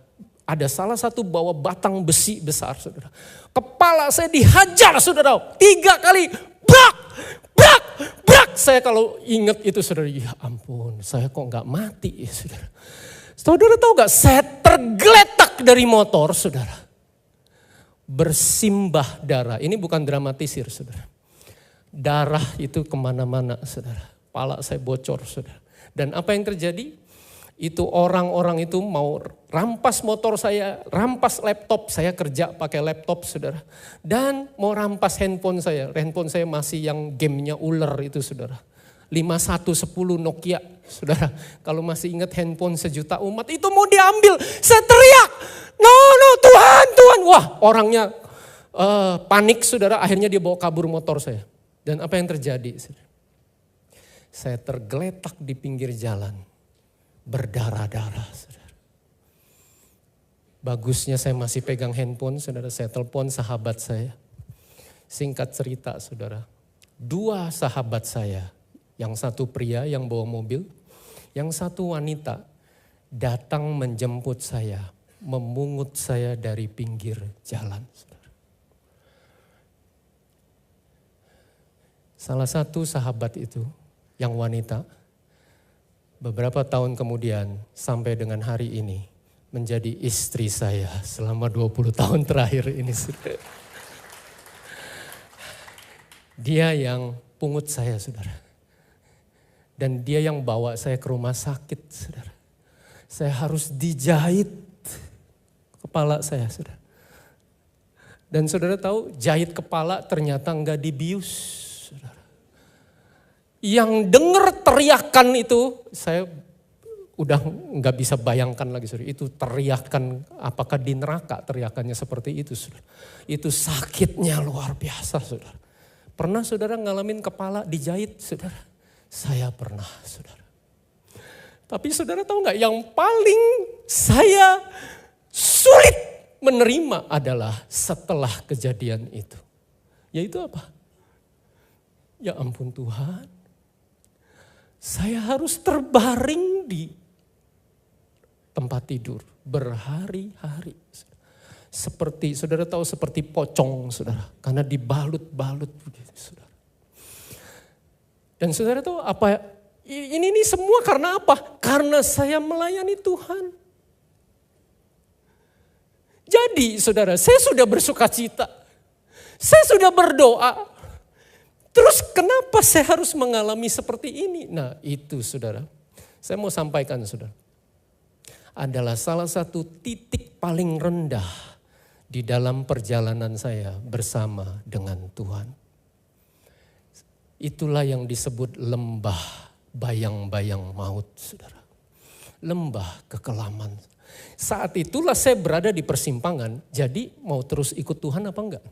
A: Ada salah satu bawa batang besi besar, saudara. Kepala saya dihajar, saudara. 3 kali. Brak! Brak! Brak! Saya kalau ingat itu, saudara. Ya ampun, saya kok gak mati, ya, saudara. Saudara tahu gak, saya tergeletak dari motor, saudara. Bersimbah darah. Ini bukan dramatisir, saudara. Darah itu kemana-mana, saudara. Kepala saya bocor, saudara. Dan apa yang terjadi? Itu orang-orang itu mau rampas motor saya, rampas laptop. Saya kerja pakai laptop, saudara. Dan mau rampas handphone saya. Handphone saya masih yang gamenya ular itu, saudara. 5110 Nokia, saudara. Kalau masih ingat handphone sejuta umat, itu mau diambil. Saya teriak, no Tuhan. Wah, orangnya panik, saudara. Akhirnya dia bawa kabur motor saya. Dan apa yang terjadi, saudara? Saya tergeletak di pinggir jalan. Berdarah-darah, saudara. Bagusnya saya masih pegang handphone, saudara. Saya telepon sahabat saya. Singkat cerita, saudara. 2 sahabat saya. Yang satu pria yang bawa mobil, yang satu wanita datang menjemput saya, memungut saya dari pinggir jalan. Saudara. Salah satu sahabat itu, yang wanita, beberapa tahun kemudian sampai dengan hari ini menjadi istri saya selama 20 tahun terakhir ini. Saudara. Dia yang pungut saya, saudara. Dan dia yang bawa saya ke rumah sakit, saudara. Saya harus dijahit kepala saya, saudara. Dan saudara tahu, jahit kepala ternyata enggak dibius, saudara. Yang dengar teriakan itu, saya udah nggak bisa bayangkan lagi, saudara. Itu teriakan, apakah di neraka teriakannya seperti itu, saudara. Itu sakitnya luar biasa, saudara. Pernah saudara ngalamin kepala dijahit, saudara? Saya pernah, saudara. Tapi saudara tahu nggak, yang paling saya sulit menerima adalah setelah kejadian itu. Yaitu apa? Ya ampun Tuhan, saya harus terbaring di tempat tidur berhari-hari. Seperti, saudara tahu, seperti pocong, saudara. Karena dibalut-balut begitu, saudara. Dan saudara tahu apa, ini semua karena apa? Karena saya melayani Tuhan. Jadi saudara, saya sudah bersuka cita. Saya sudah berdoa. Terus kenapa saya harus mengalami seperti ini? Nah itu saudara, saya mau sampaikan saudara. Adalah salah satu titik paling rendah di dalam perjalanan saya bersama dengan Tuhan. Itulah yang disebut lembah bayang-bayang maut, saudara. Lembah kekelaman. Saat itulah saya berada di persimpangan, jadi mau terus ikut Tuhan apa enggak?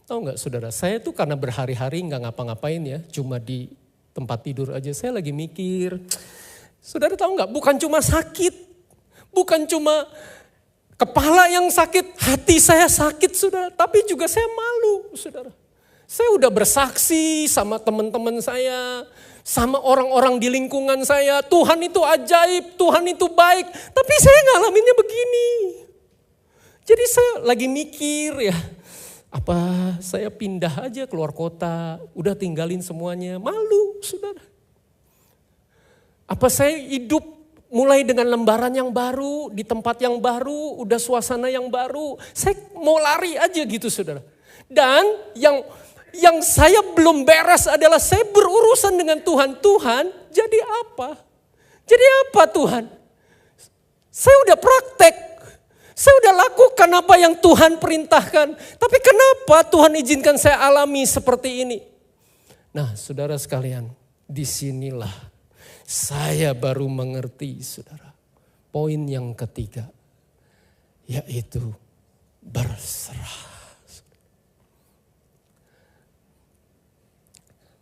A: Tahu enggak saudara, saya tuh karena berhari-hari enggak ngapa-ngapain ya, cuma di tempat tidur aja. Saya lagi mikir, saudara tahu enggak, bukan cuma sakit, bukan cuma kepala yang sakit, hati saya sakit saudara, tapi juga saya malu saudara. Saya udah bersaksi sama teman-teman saya, sama orang-orang di lingkungan saya, Tuhan itu ajaib, Tuhan itu baik, tapi saya ngalaminnya begini. Jadi saya lagi mikir ya, apa saya pindah aja keluar kota, udah tinggalin semuanya, malu saudara. Apa saya hidup mulai dengan lembaran yang baru, di tempat yang baru, udah suasana yang baru, saya mau lari aja gitu saudara. Dan yang saya belum beres adalah saya berurusan dengan Tuhan. Tuhan, jadi apa? Jadi apa Tuhan? Saya udah praktek. Saya udah lakukan apa yang Tuhan perintahkan. Tapi kenapa Tuhan izinkan saya alami seperti ini? Nah saudara sekalian, disinilah saya baru mengerti saudara. Poin yang ketiga, yaitu berserah.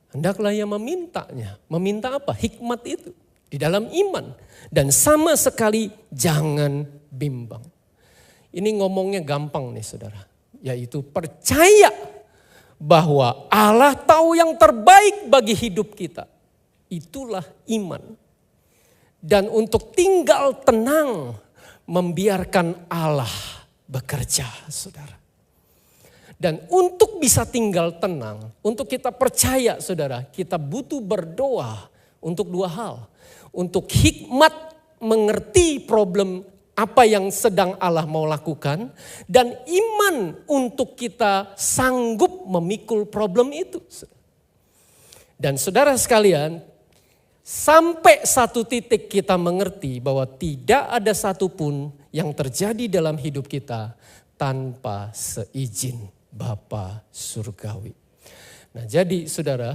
A: Hendaklah ia memintanya. Meminta apa? Hikmat itu di dalam iman. Dan sama sekali jangan bimbang. Ini ngomongnya gampang nih saudara. Yaitu percaya bahwa Allah tahu yang terbaik bagi hidup kita. Itulah iman. Dan untuk tinggal tenang membiarkan Allah bekerja saudara. Dan untuk bisa tinggal tenang, untuk kita percaya saudara, kita butuh berdoa untuk dua hal. Untuk hikmat mengerti problem apa yang sedang Allah mau lakukan. Dan iman untuk kita sanggup memikul problem itu. Dan saudara sekalian, sampai satu titik kita mengerti bahwa tidak ada satupun yang terjadi dalam hidup kita tanpa seizin Bapa surgawi. Nah jadi saudara,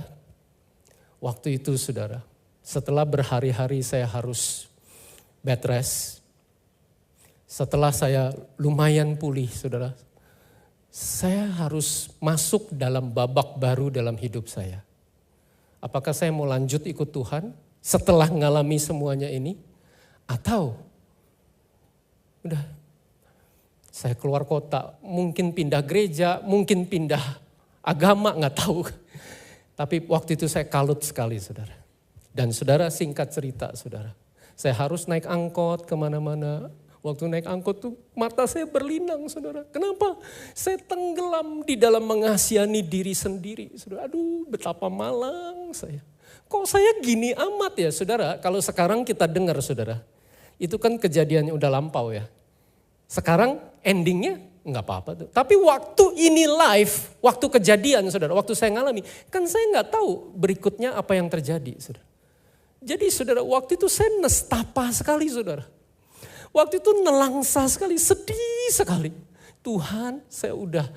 A: waktu itu saudara, setelah berhari-hari saya harus bed rest, setelah saya lumayan pulih saudara, saya harus masuk dalam babak baru dalam hidup saya. Apakah saya mau lanjut ikut Tuhan setelah mengalami semuanya ini? Atau udah, saya keluar kota, mungkin pindah gereja, mungkin pindah agama, gak tahu. Tapi waktu itu saya kalut sekali saudara. Dan saudara singkat cerita saudara. Saya harus naik angkot kemana-mana. Waktu naik angkot tuh mata saya berlinang saudara. Kenapa? Saya tenggelam di dalam mengasihani diri sendiri. Saudara, aduh betapa malang saya. Kok saya gini amat ya saudara. Kalau sekarang kita dengar saudara. Itu kan kejadiannya udah lampau ya. Sekarang endingnya nggak apa-apa tuh. Tapi waktu ini live, waktu kejadian saudara, waktu saya ngalami, kan saya nggak tahu berikutnya apa yang terjadi saudara. Jadi saudara, waktu itu saya nestapa sekali saudara. Waktu itu nelangsa sekali, sedih sekali. Tuhan, saya udah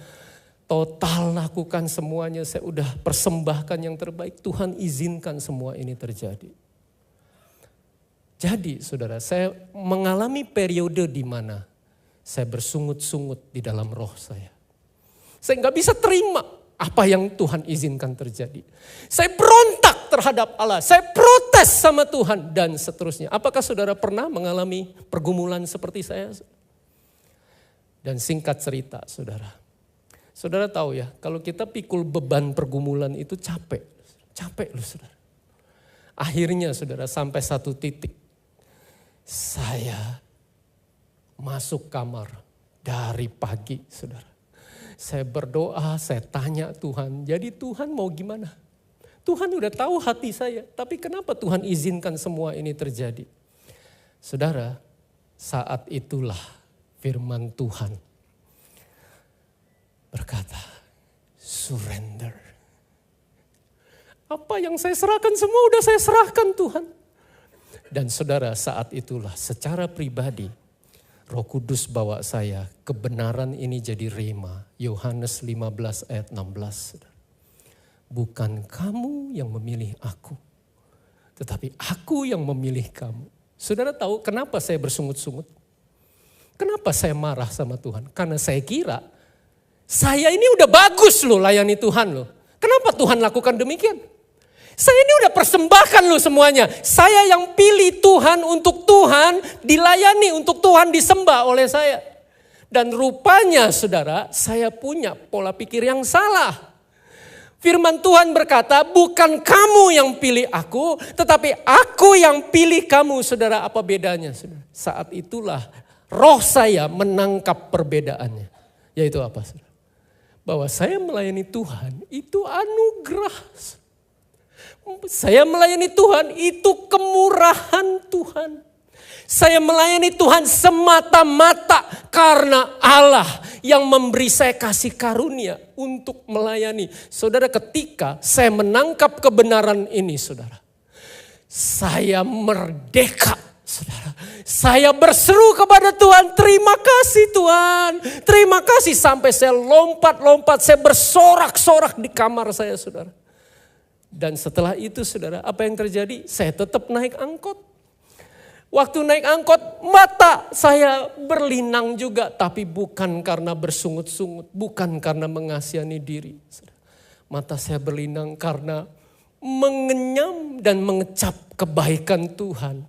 A: total lakukan semuanya, saya udah persembahkan yang terbaik. Tuhan izinkan semua ini terjadi. Jadi saudara, saya mengalami periode di mana saya bersungut-sungut di dalam roh saya. Saya nggak bisa terima apa yang Tuhan izinkan terjadi. Saya berontak terhadap Allah, saya protes sama Tuhan dan seterusnya. Apakah saudara pernah mengalami pergumulan seperti saya? Dan singkat cerita saudara. Saudara tahu ya, kalau kita pikul beban pergumulan itu capek. Capek loh saudara. Akhirnya saudara sampai satu titik. Saya masuk kamar dari pagi saudara. Saya berdoa, saya tanya Tuhan. Jadi Tuhan mau gimana? Tuhan udah tahu hati saya. Tapi kenapa Tuhan izinkan semua ini terjadi? Saudara, saat itulah firman Tuhan berkata, surrender. Apa yang saya serahkan semua udah saya serahkan Tuhan. Dan saudara, saat itulah secara pribadi Roh Kudus bawa saya, kebenaran ini jadi rema. Yohanes 15 ayat 16. Bukan kamu yang memilih aku, tetapi aku yang memilih kamu. Saudara tahu kenapa saya bersungut-sungut? Kenapa saya marah sama Tuhan? Karena saya kira saya ini udah bagus loh layani Tuhan loh. Kenapa Tuhan lakukan demikian? Saya ini udah persembahkan loh semuanya. Saya yang pilih Tuhan untuk Tuhan dilayani, untuk Tuhan disembah oleh saya. Dan rupanya saudara, saya punya pola pikir yang salah. Firman Tuhan berkata, bukan kamu yang pilih aku, tetapi aku yang pilih kamu. Saudara, apa bedanya? Saudara? Saat itulah roh saya menangkap perbedaannya. Yaitu apa? Saudara? Bahwa saya melayani Tuhan itu anugerah. Saya melayani Tuhan itu kemurahan Tuhan. Saya melayani Tuhan semata-mata karena Allah yang memberi saya kasih karunia untuk melayani. Saudara, ketika saya menangkap kebenaran ini saudara, saya merdeka saudara. Saya berseru kepada Tuhan, terima kasih Tuhan. Terima kasih, sampai saya lompat-lompat, saya bersorak-sorak di kamar saya saudara. Dan setelah itu saudara, apa yang terjadi? Saya tetap naik angkot. Waktu naik angkot, mata saya berlinang juga. Tapi bukan karena bersungut-sungut, bukan karena mengasihani diri. Mata saya berlinang karena mengenyam dan mengecap kebaikan Tuhan.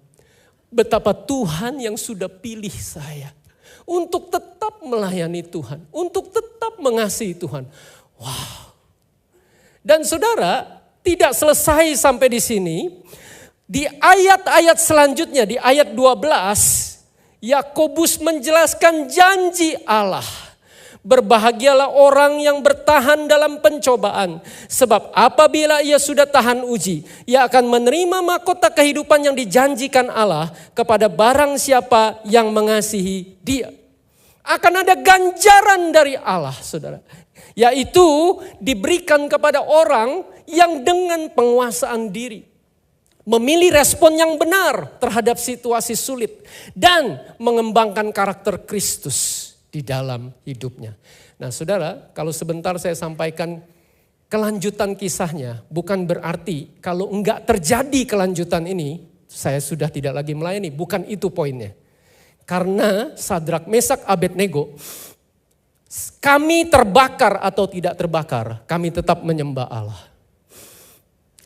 A: Betapa Tuhan yang sudah pilih saya untuk tetap melayani Tuhan, untuk tetap mengasihi Tuhan. Wow. Dan saudara, tidak selesai sampai di sini. Di ayat-ayat selanjutnya, di ayat 12, Yakobus menjelaskan janji Allah. Berbahagialah orang yang bertahan dalam pencobaan. Sebab apabila ia sudah tahan uji, ia akan menerima mahkota kehidupan yang dijanjikan Allah kepada barang siapa yang mengasihi dia. Akan ada ganjaran dari Allah, saudara. Yaitu diberikan kepada orang yang dengan penguasaan diri memilih respon yang benar terhadap situasi sulit dan mengembangkan karakter Kristus di dalam hidupnya. Nah saudara, kalau sebentar saya sampaikan kelanjutan kisahnya, bukan berarti kalau enggak terjadi kelanjutan ini, saya sudah tidak lagi melayani. Bukan itu poinnya. Karena Sadrak, Mesak, Abednego, kami terbakar atau tidak terbakar, kami tetap menyembah Allah.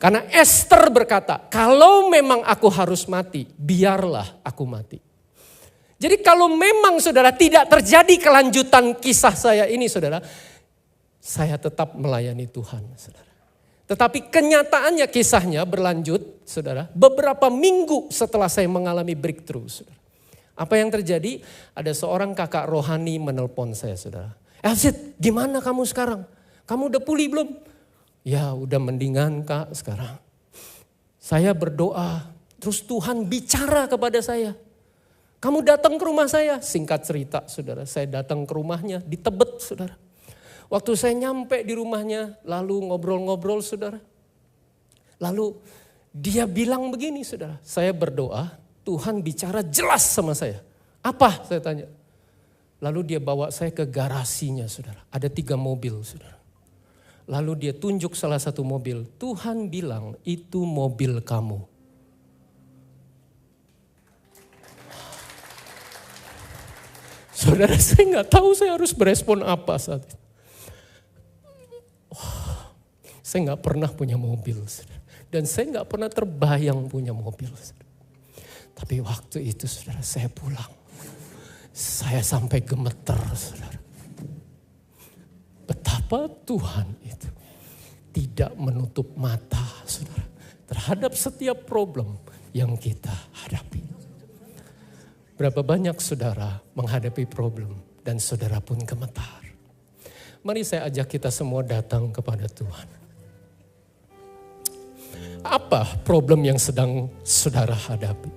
A: Karena Esther berkata, kalau memang aku harus mati, biarlah aku mati. Jadi kalau memang saudara tidak terjadi kelanjutan kisah saya ini saudara, saya tetap melayani Tuhan saudara. Tetapi kenyataannya kisahnya berlanjut saudara, beberapa minggu setelah saya mengalami breakthrough saudara. Apa yang terjadi? Ada seorang kakak rohani menelpon saya saudara. Elsit, gimana kamu sekarang? Kamu udah pulih belum? Ya udah mendingan kak sekarang. Saya berdoa, terus Tuhan bicara kepada saya. Kamu datang ke rumah saya, singkat cerita saudara. Saya datang ke rumahnya di Tebet saudara. Waktu saya nyampe di rumahnya, lalu ngobrol-ngobrol saudara. Lalu dia bilang begini saudara, saya berdoa, Tuhan bicara jelas sama saya. Apa? Saya tanya. Lalu dia bawa saya ke garasinya, saudara. Ada 3 mobil, saudara. Lalu dia tunjuk salah satu mobil. Tuhan bilang, itu mobil kamu. Saudara, saya nggak tahu saya harus berespon apa saat itu. Saya nggak pernah punya mobil, saudara. Dan saya nggak pernah terbayang punya mobil, saudara. Tapi waktu itu, saudara, saya pulang. Saya sampai gemeter, saudara. Betapa Tuhan itu tidak menutup mata, saudara, terhadap setiap problem yang kita hadapi. Berapa banyak saudara menghadapi problem dan saudara pun gemetar. Mari saya ajak kita semua datang kepada Tuhan. Apa problem yang sedang saudara hadapi?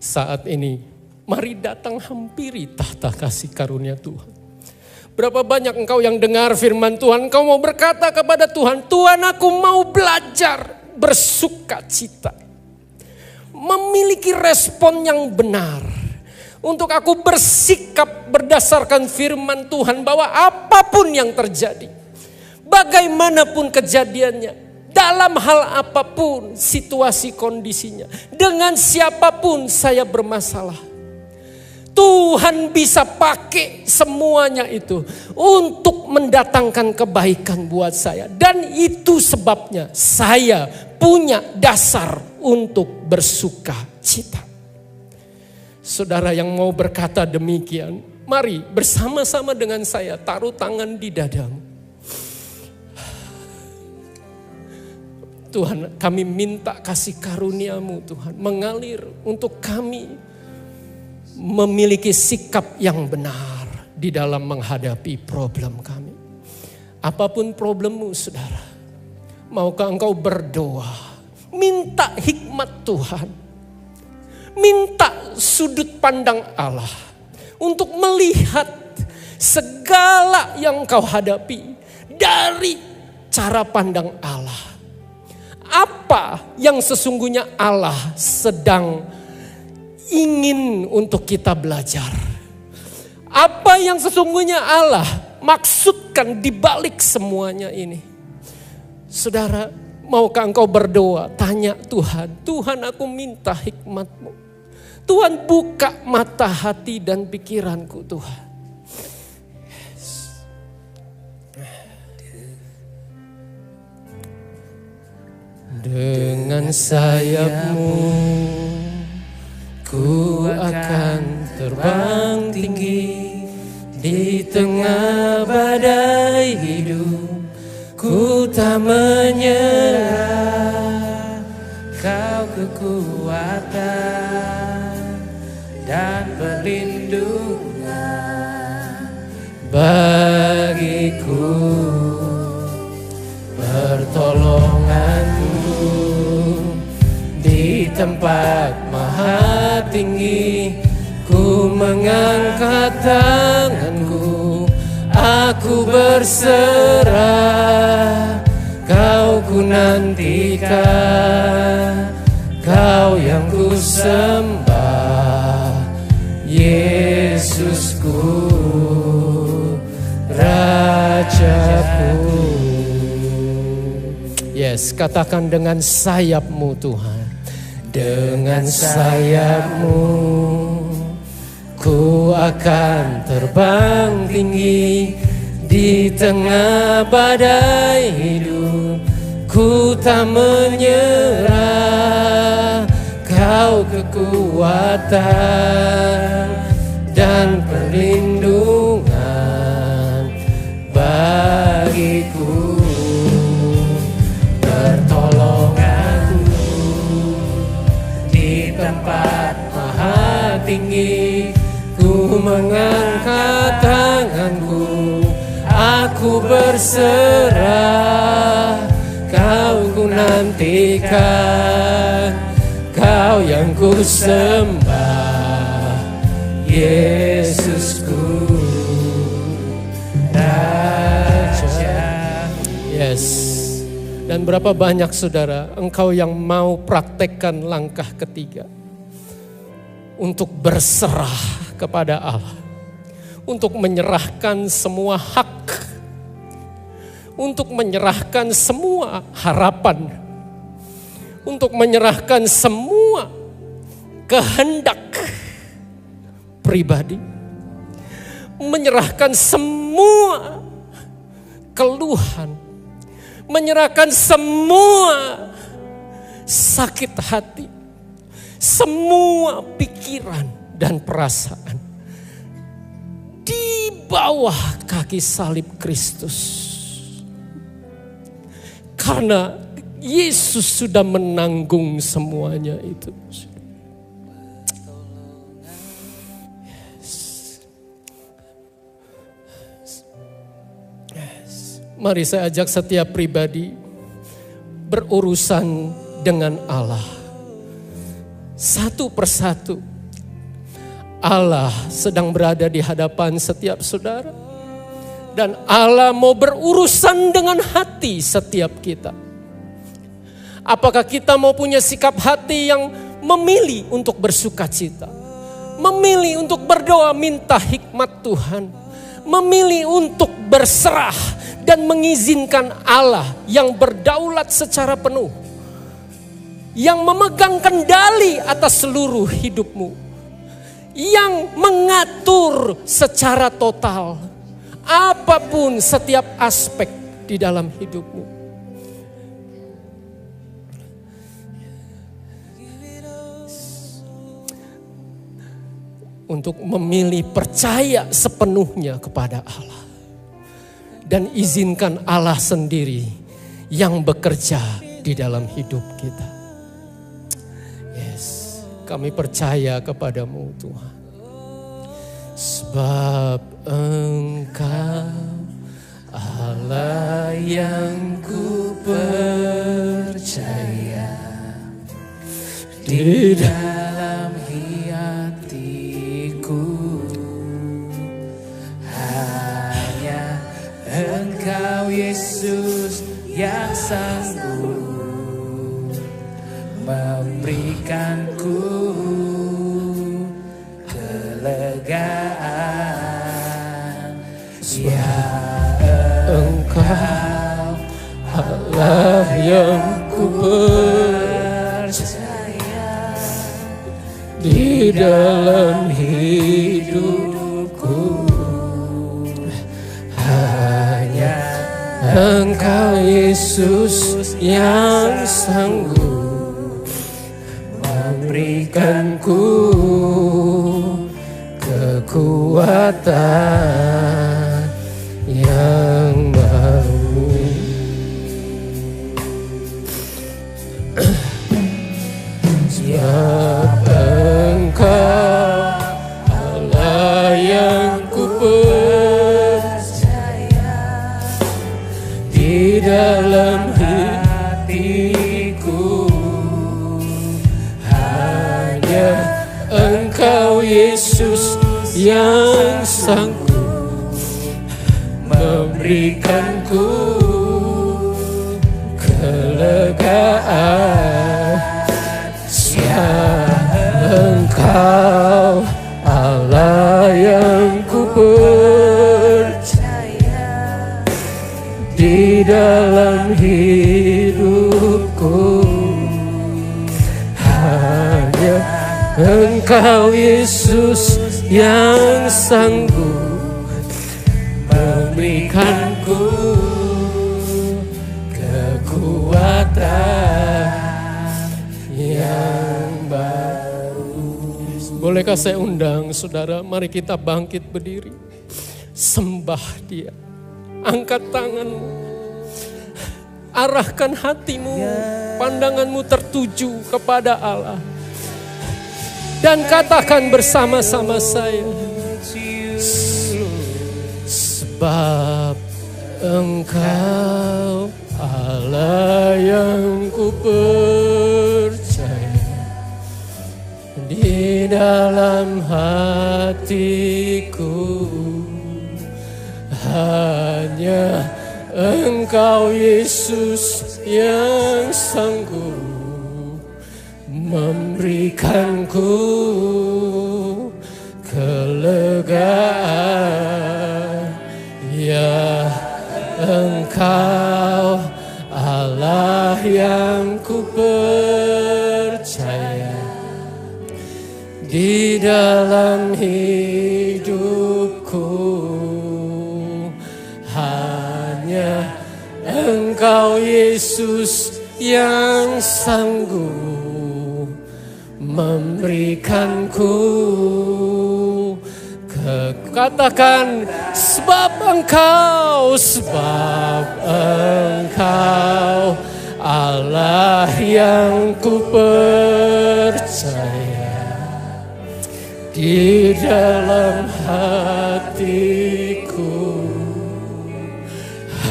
A: Saat ini, mari datang hampiri tahta kasih karunia Tuhan. Berapa banyak engkau yang dengar firman Tuhan, engkau mau berkata kepada Tuhan, Tuhan aku mau belajar bersuka cita. Memiliki respon yang benar. Untuk aku bersikap berdasarkan firman Tuhan bahwa apapun yang terjadi, bagaimanapun kejadiannya, dalam hal apapun situasi kondisinya, dengan siapapun saya bermasalah, Tuhan bisa pakai semuanya itu untuk mendatangkan kebaikan buat saya. Dan itu sebabnya saya punya dasar untuk bersuka cita. Saudara yang mau berkata demikian, mari bersama-sama dengan saya taruh tangan di dadamu. Tuhan, kami minta kasih karunia-Mu Tuhan mengalir untuk kami memiliki sikap yang benar di dalam menghadapi problem kami. Apapun problemmu saudara, maukah engkau berdoa, minta hikmat Tuhan, minta sudut pandang Allah untuk melihat segala yang engkau hadapi dari cara pandang Allah. Apa yang sesungguhnya Allah sedang ingin untuk kita belajar? Apa yang sesungguhnya Allah maksudkan di balik semuanya ini? Saudara, maukah engkau berdoa, tanya Tuhan, Tuhan aku minta hikmat-Mu. Tuhan buka mata hati dan pikiranku Tuhan. Dengan sayap-Mu ku akan terbang tinggi di tengah badai hidup. Ku tak menyerah, Kau kekuatan dan perlindungan bagiku, pertolonganmu di tempat maha tinggi. Ku mengangkat tanganku, aku berserah. Kau ku nantikan, Kau yang ku sembah, Yesusku, Rajaku. Yes, katakan dengan sayap-Mu Tuhan. Dengan sayap-Mu ku akan terbang tinggi di tengah badai hidup. Ku tak menyerah, Kau kekuatan dan perlindungan bagiku, pertolonganku di tempat maha tinggi. Ku mengangkat tanganku, aku berserah. Kau ku nantikan, Kau yang ku sembah, Yesusku, Raja. Yes. Dan berapa banyak saudara, engkau yang mau praktekkan langkah ketiga untuk berserah kepada Allah, untuk menyerahkan semua hak, untuk menyerahkan semua harapan, untuk menyerahkan semua kehendak pribadi, menyerahkan semua keluhan, menyerahkan semua sakit hati, semua pikiran dan perasaan di bawah kaki salib Kristus. Karena Yesus sudah menanggung semuanya itu. Mari saya ajak setiap pribadi berurusan dengan Allah. Satu persatu. Allah sedang berada di hadapan setiap saudara. Dan Allah mau berurusan dengan hati setiap kita. Apakah kita mau punya sikap hati yang memilih untuk bersukacita, memilih untuk berdoa minta hikmat Tuhan, memilih untuk berserah dan mengizinkan Allah yang berdaulat secara penuh, yang memegang kendali atas seluruh hidupmu, yang mengatur secara total apapun setiap aspek di dalam hidupmu. Untuk memilih percaya sepenuhnya kepada Allah. Dan izinkan Allah sendiri yang bekerja di dalam hidup kita. Yes, kami percaya kepadamu Tuhan. Sebab Engkau Allah yang ku percaya, di dalam hatiku hanya Engkau Yesus yang sanggup memberikanku kelegaan. Ya Engkau Allah yang ku percaya, di dalam hidupku hanya Engkau Yesus yang sanggup memberikanku kekuatan yang baru. Sebab Engkau Allah yang ku percaya, di dalam hatiku hanya Engkau Yesus yang sanggup memberikanku kelegaan. Engkau Allah yang ku percaya, di dalam hidupku hanya Engkau Yesus yang sanggup memberikanku kekuatan yang baru. Bolehkah saya undang saudara, mari kita bangkit berdiri, sembah Dia, angkat tanganmu, arahkan hatimu, pandanganmu tertuju kepada Allah, dan katakan bersama-sama saya, sebab Engkau Allah yang ku percaya, di dalam hatiku hanya Engkau Yesus yang sanggup memberikanku kelegaan. Ya Engkau Allah yang ku percaya, di dalam hidupku hanya Engkau Yesus yang sanggup memberikanku. Katakan, sebab Engkau Allah yang ku percaya, di dalam hatiku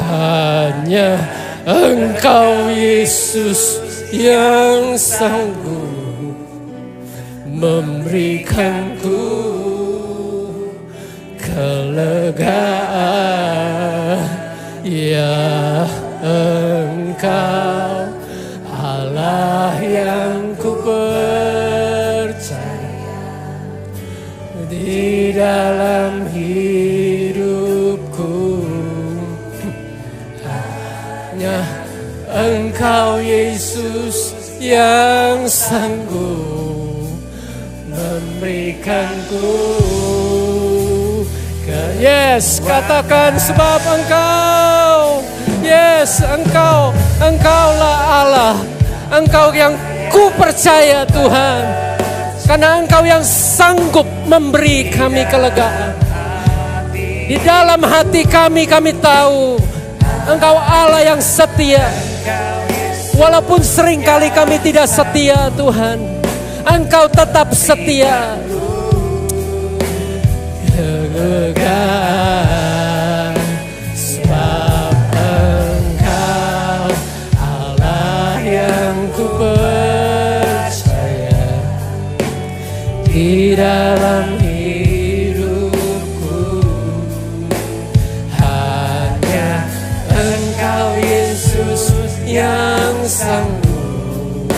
A: hanya Engkau Yesus yang sanggup memberikanku kelegaan. Ya Engkau Allah yang ku percaya, di dalam hidupku hanya Engkau Yesus yang sanggup memberikanku. Yes, katakan, sebab Engkau, yes, Engkaulah Allah, Engkau yang ku percaya Tuhan, karena Engkau yang sanggup memberi kami kelegaan. Di dalam hati kami tahu Engkau Allah yang setia, walaupun seringkali kami tidak setia Tuhan, Engkau tetap setia. Kelegaan, sebab Engkau Allah yang ku percaya, di dalam hidupku hanya Engkau Yesus yang sanggup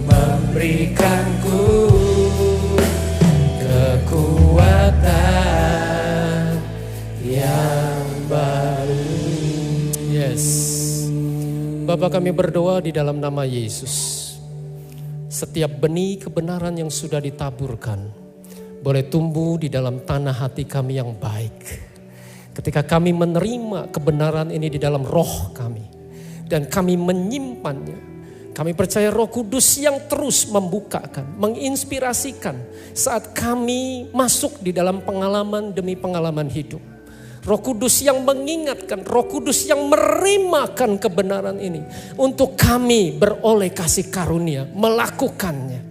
A: memberikanku kekuatan yang baru. Yes. Bapa, kami berdoa di dalam nama Yesus. Setiap benih kebenaran yang sudah ditaburkan boleh tumbuh di dalam tanah hati kami yang baik. Ketika kami menerima kebenaran ini di dalam roh kami dan kami menyimpannya, kami percaya Roh Kudus yang terus membukakan, menginspirasikan saat kami masuk di dalam pengalaman demi pengalaman hidup. Roh Kudus yang mengingatkan, Roh Kudus yang merimakan kebenaran ini untuk kami beroleh kasih karunia, melakukannya.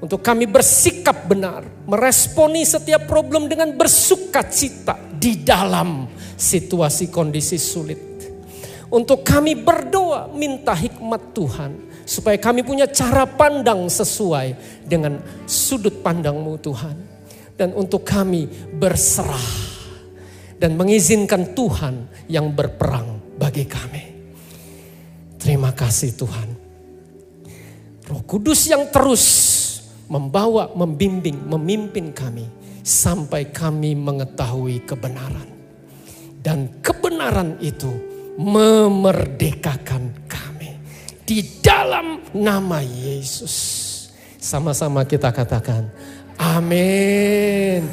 A: Untuk kami bersikap benar, meresponi setiap problem dengan bersukacita di dalam situasi kondisi sulit. Untuk kami berdoa minta hikmat Tuhan, supaya kami punya cara pandang sesuai dengan sudut pandang-Mu Tuhan. Dan untuk kami berserah dan mengizinkan Tuhan yang berperang bagi kami. Terima kasih Tuhan. Roh Kudus yang terus membawa, membimbing, memimpin kami sampai kami mengetahui kebenaran. Dan kebenaran itu memerdekakan kami. Di dalam nama Yesus. Sama-sama kita katakan, amin.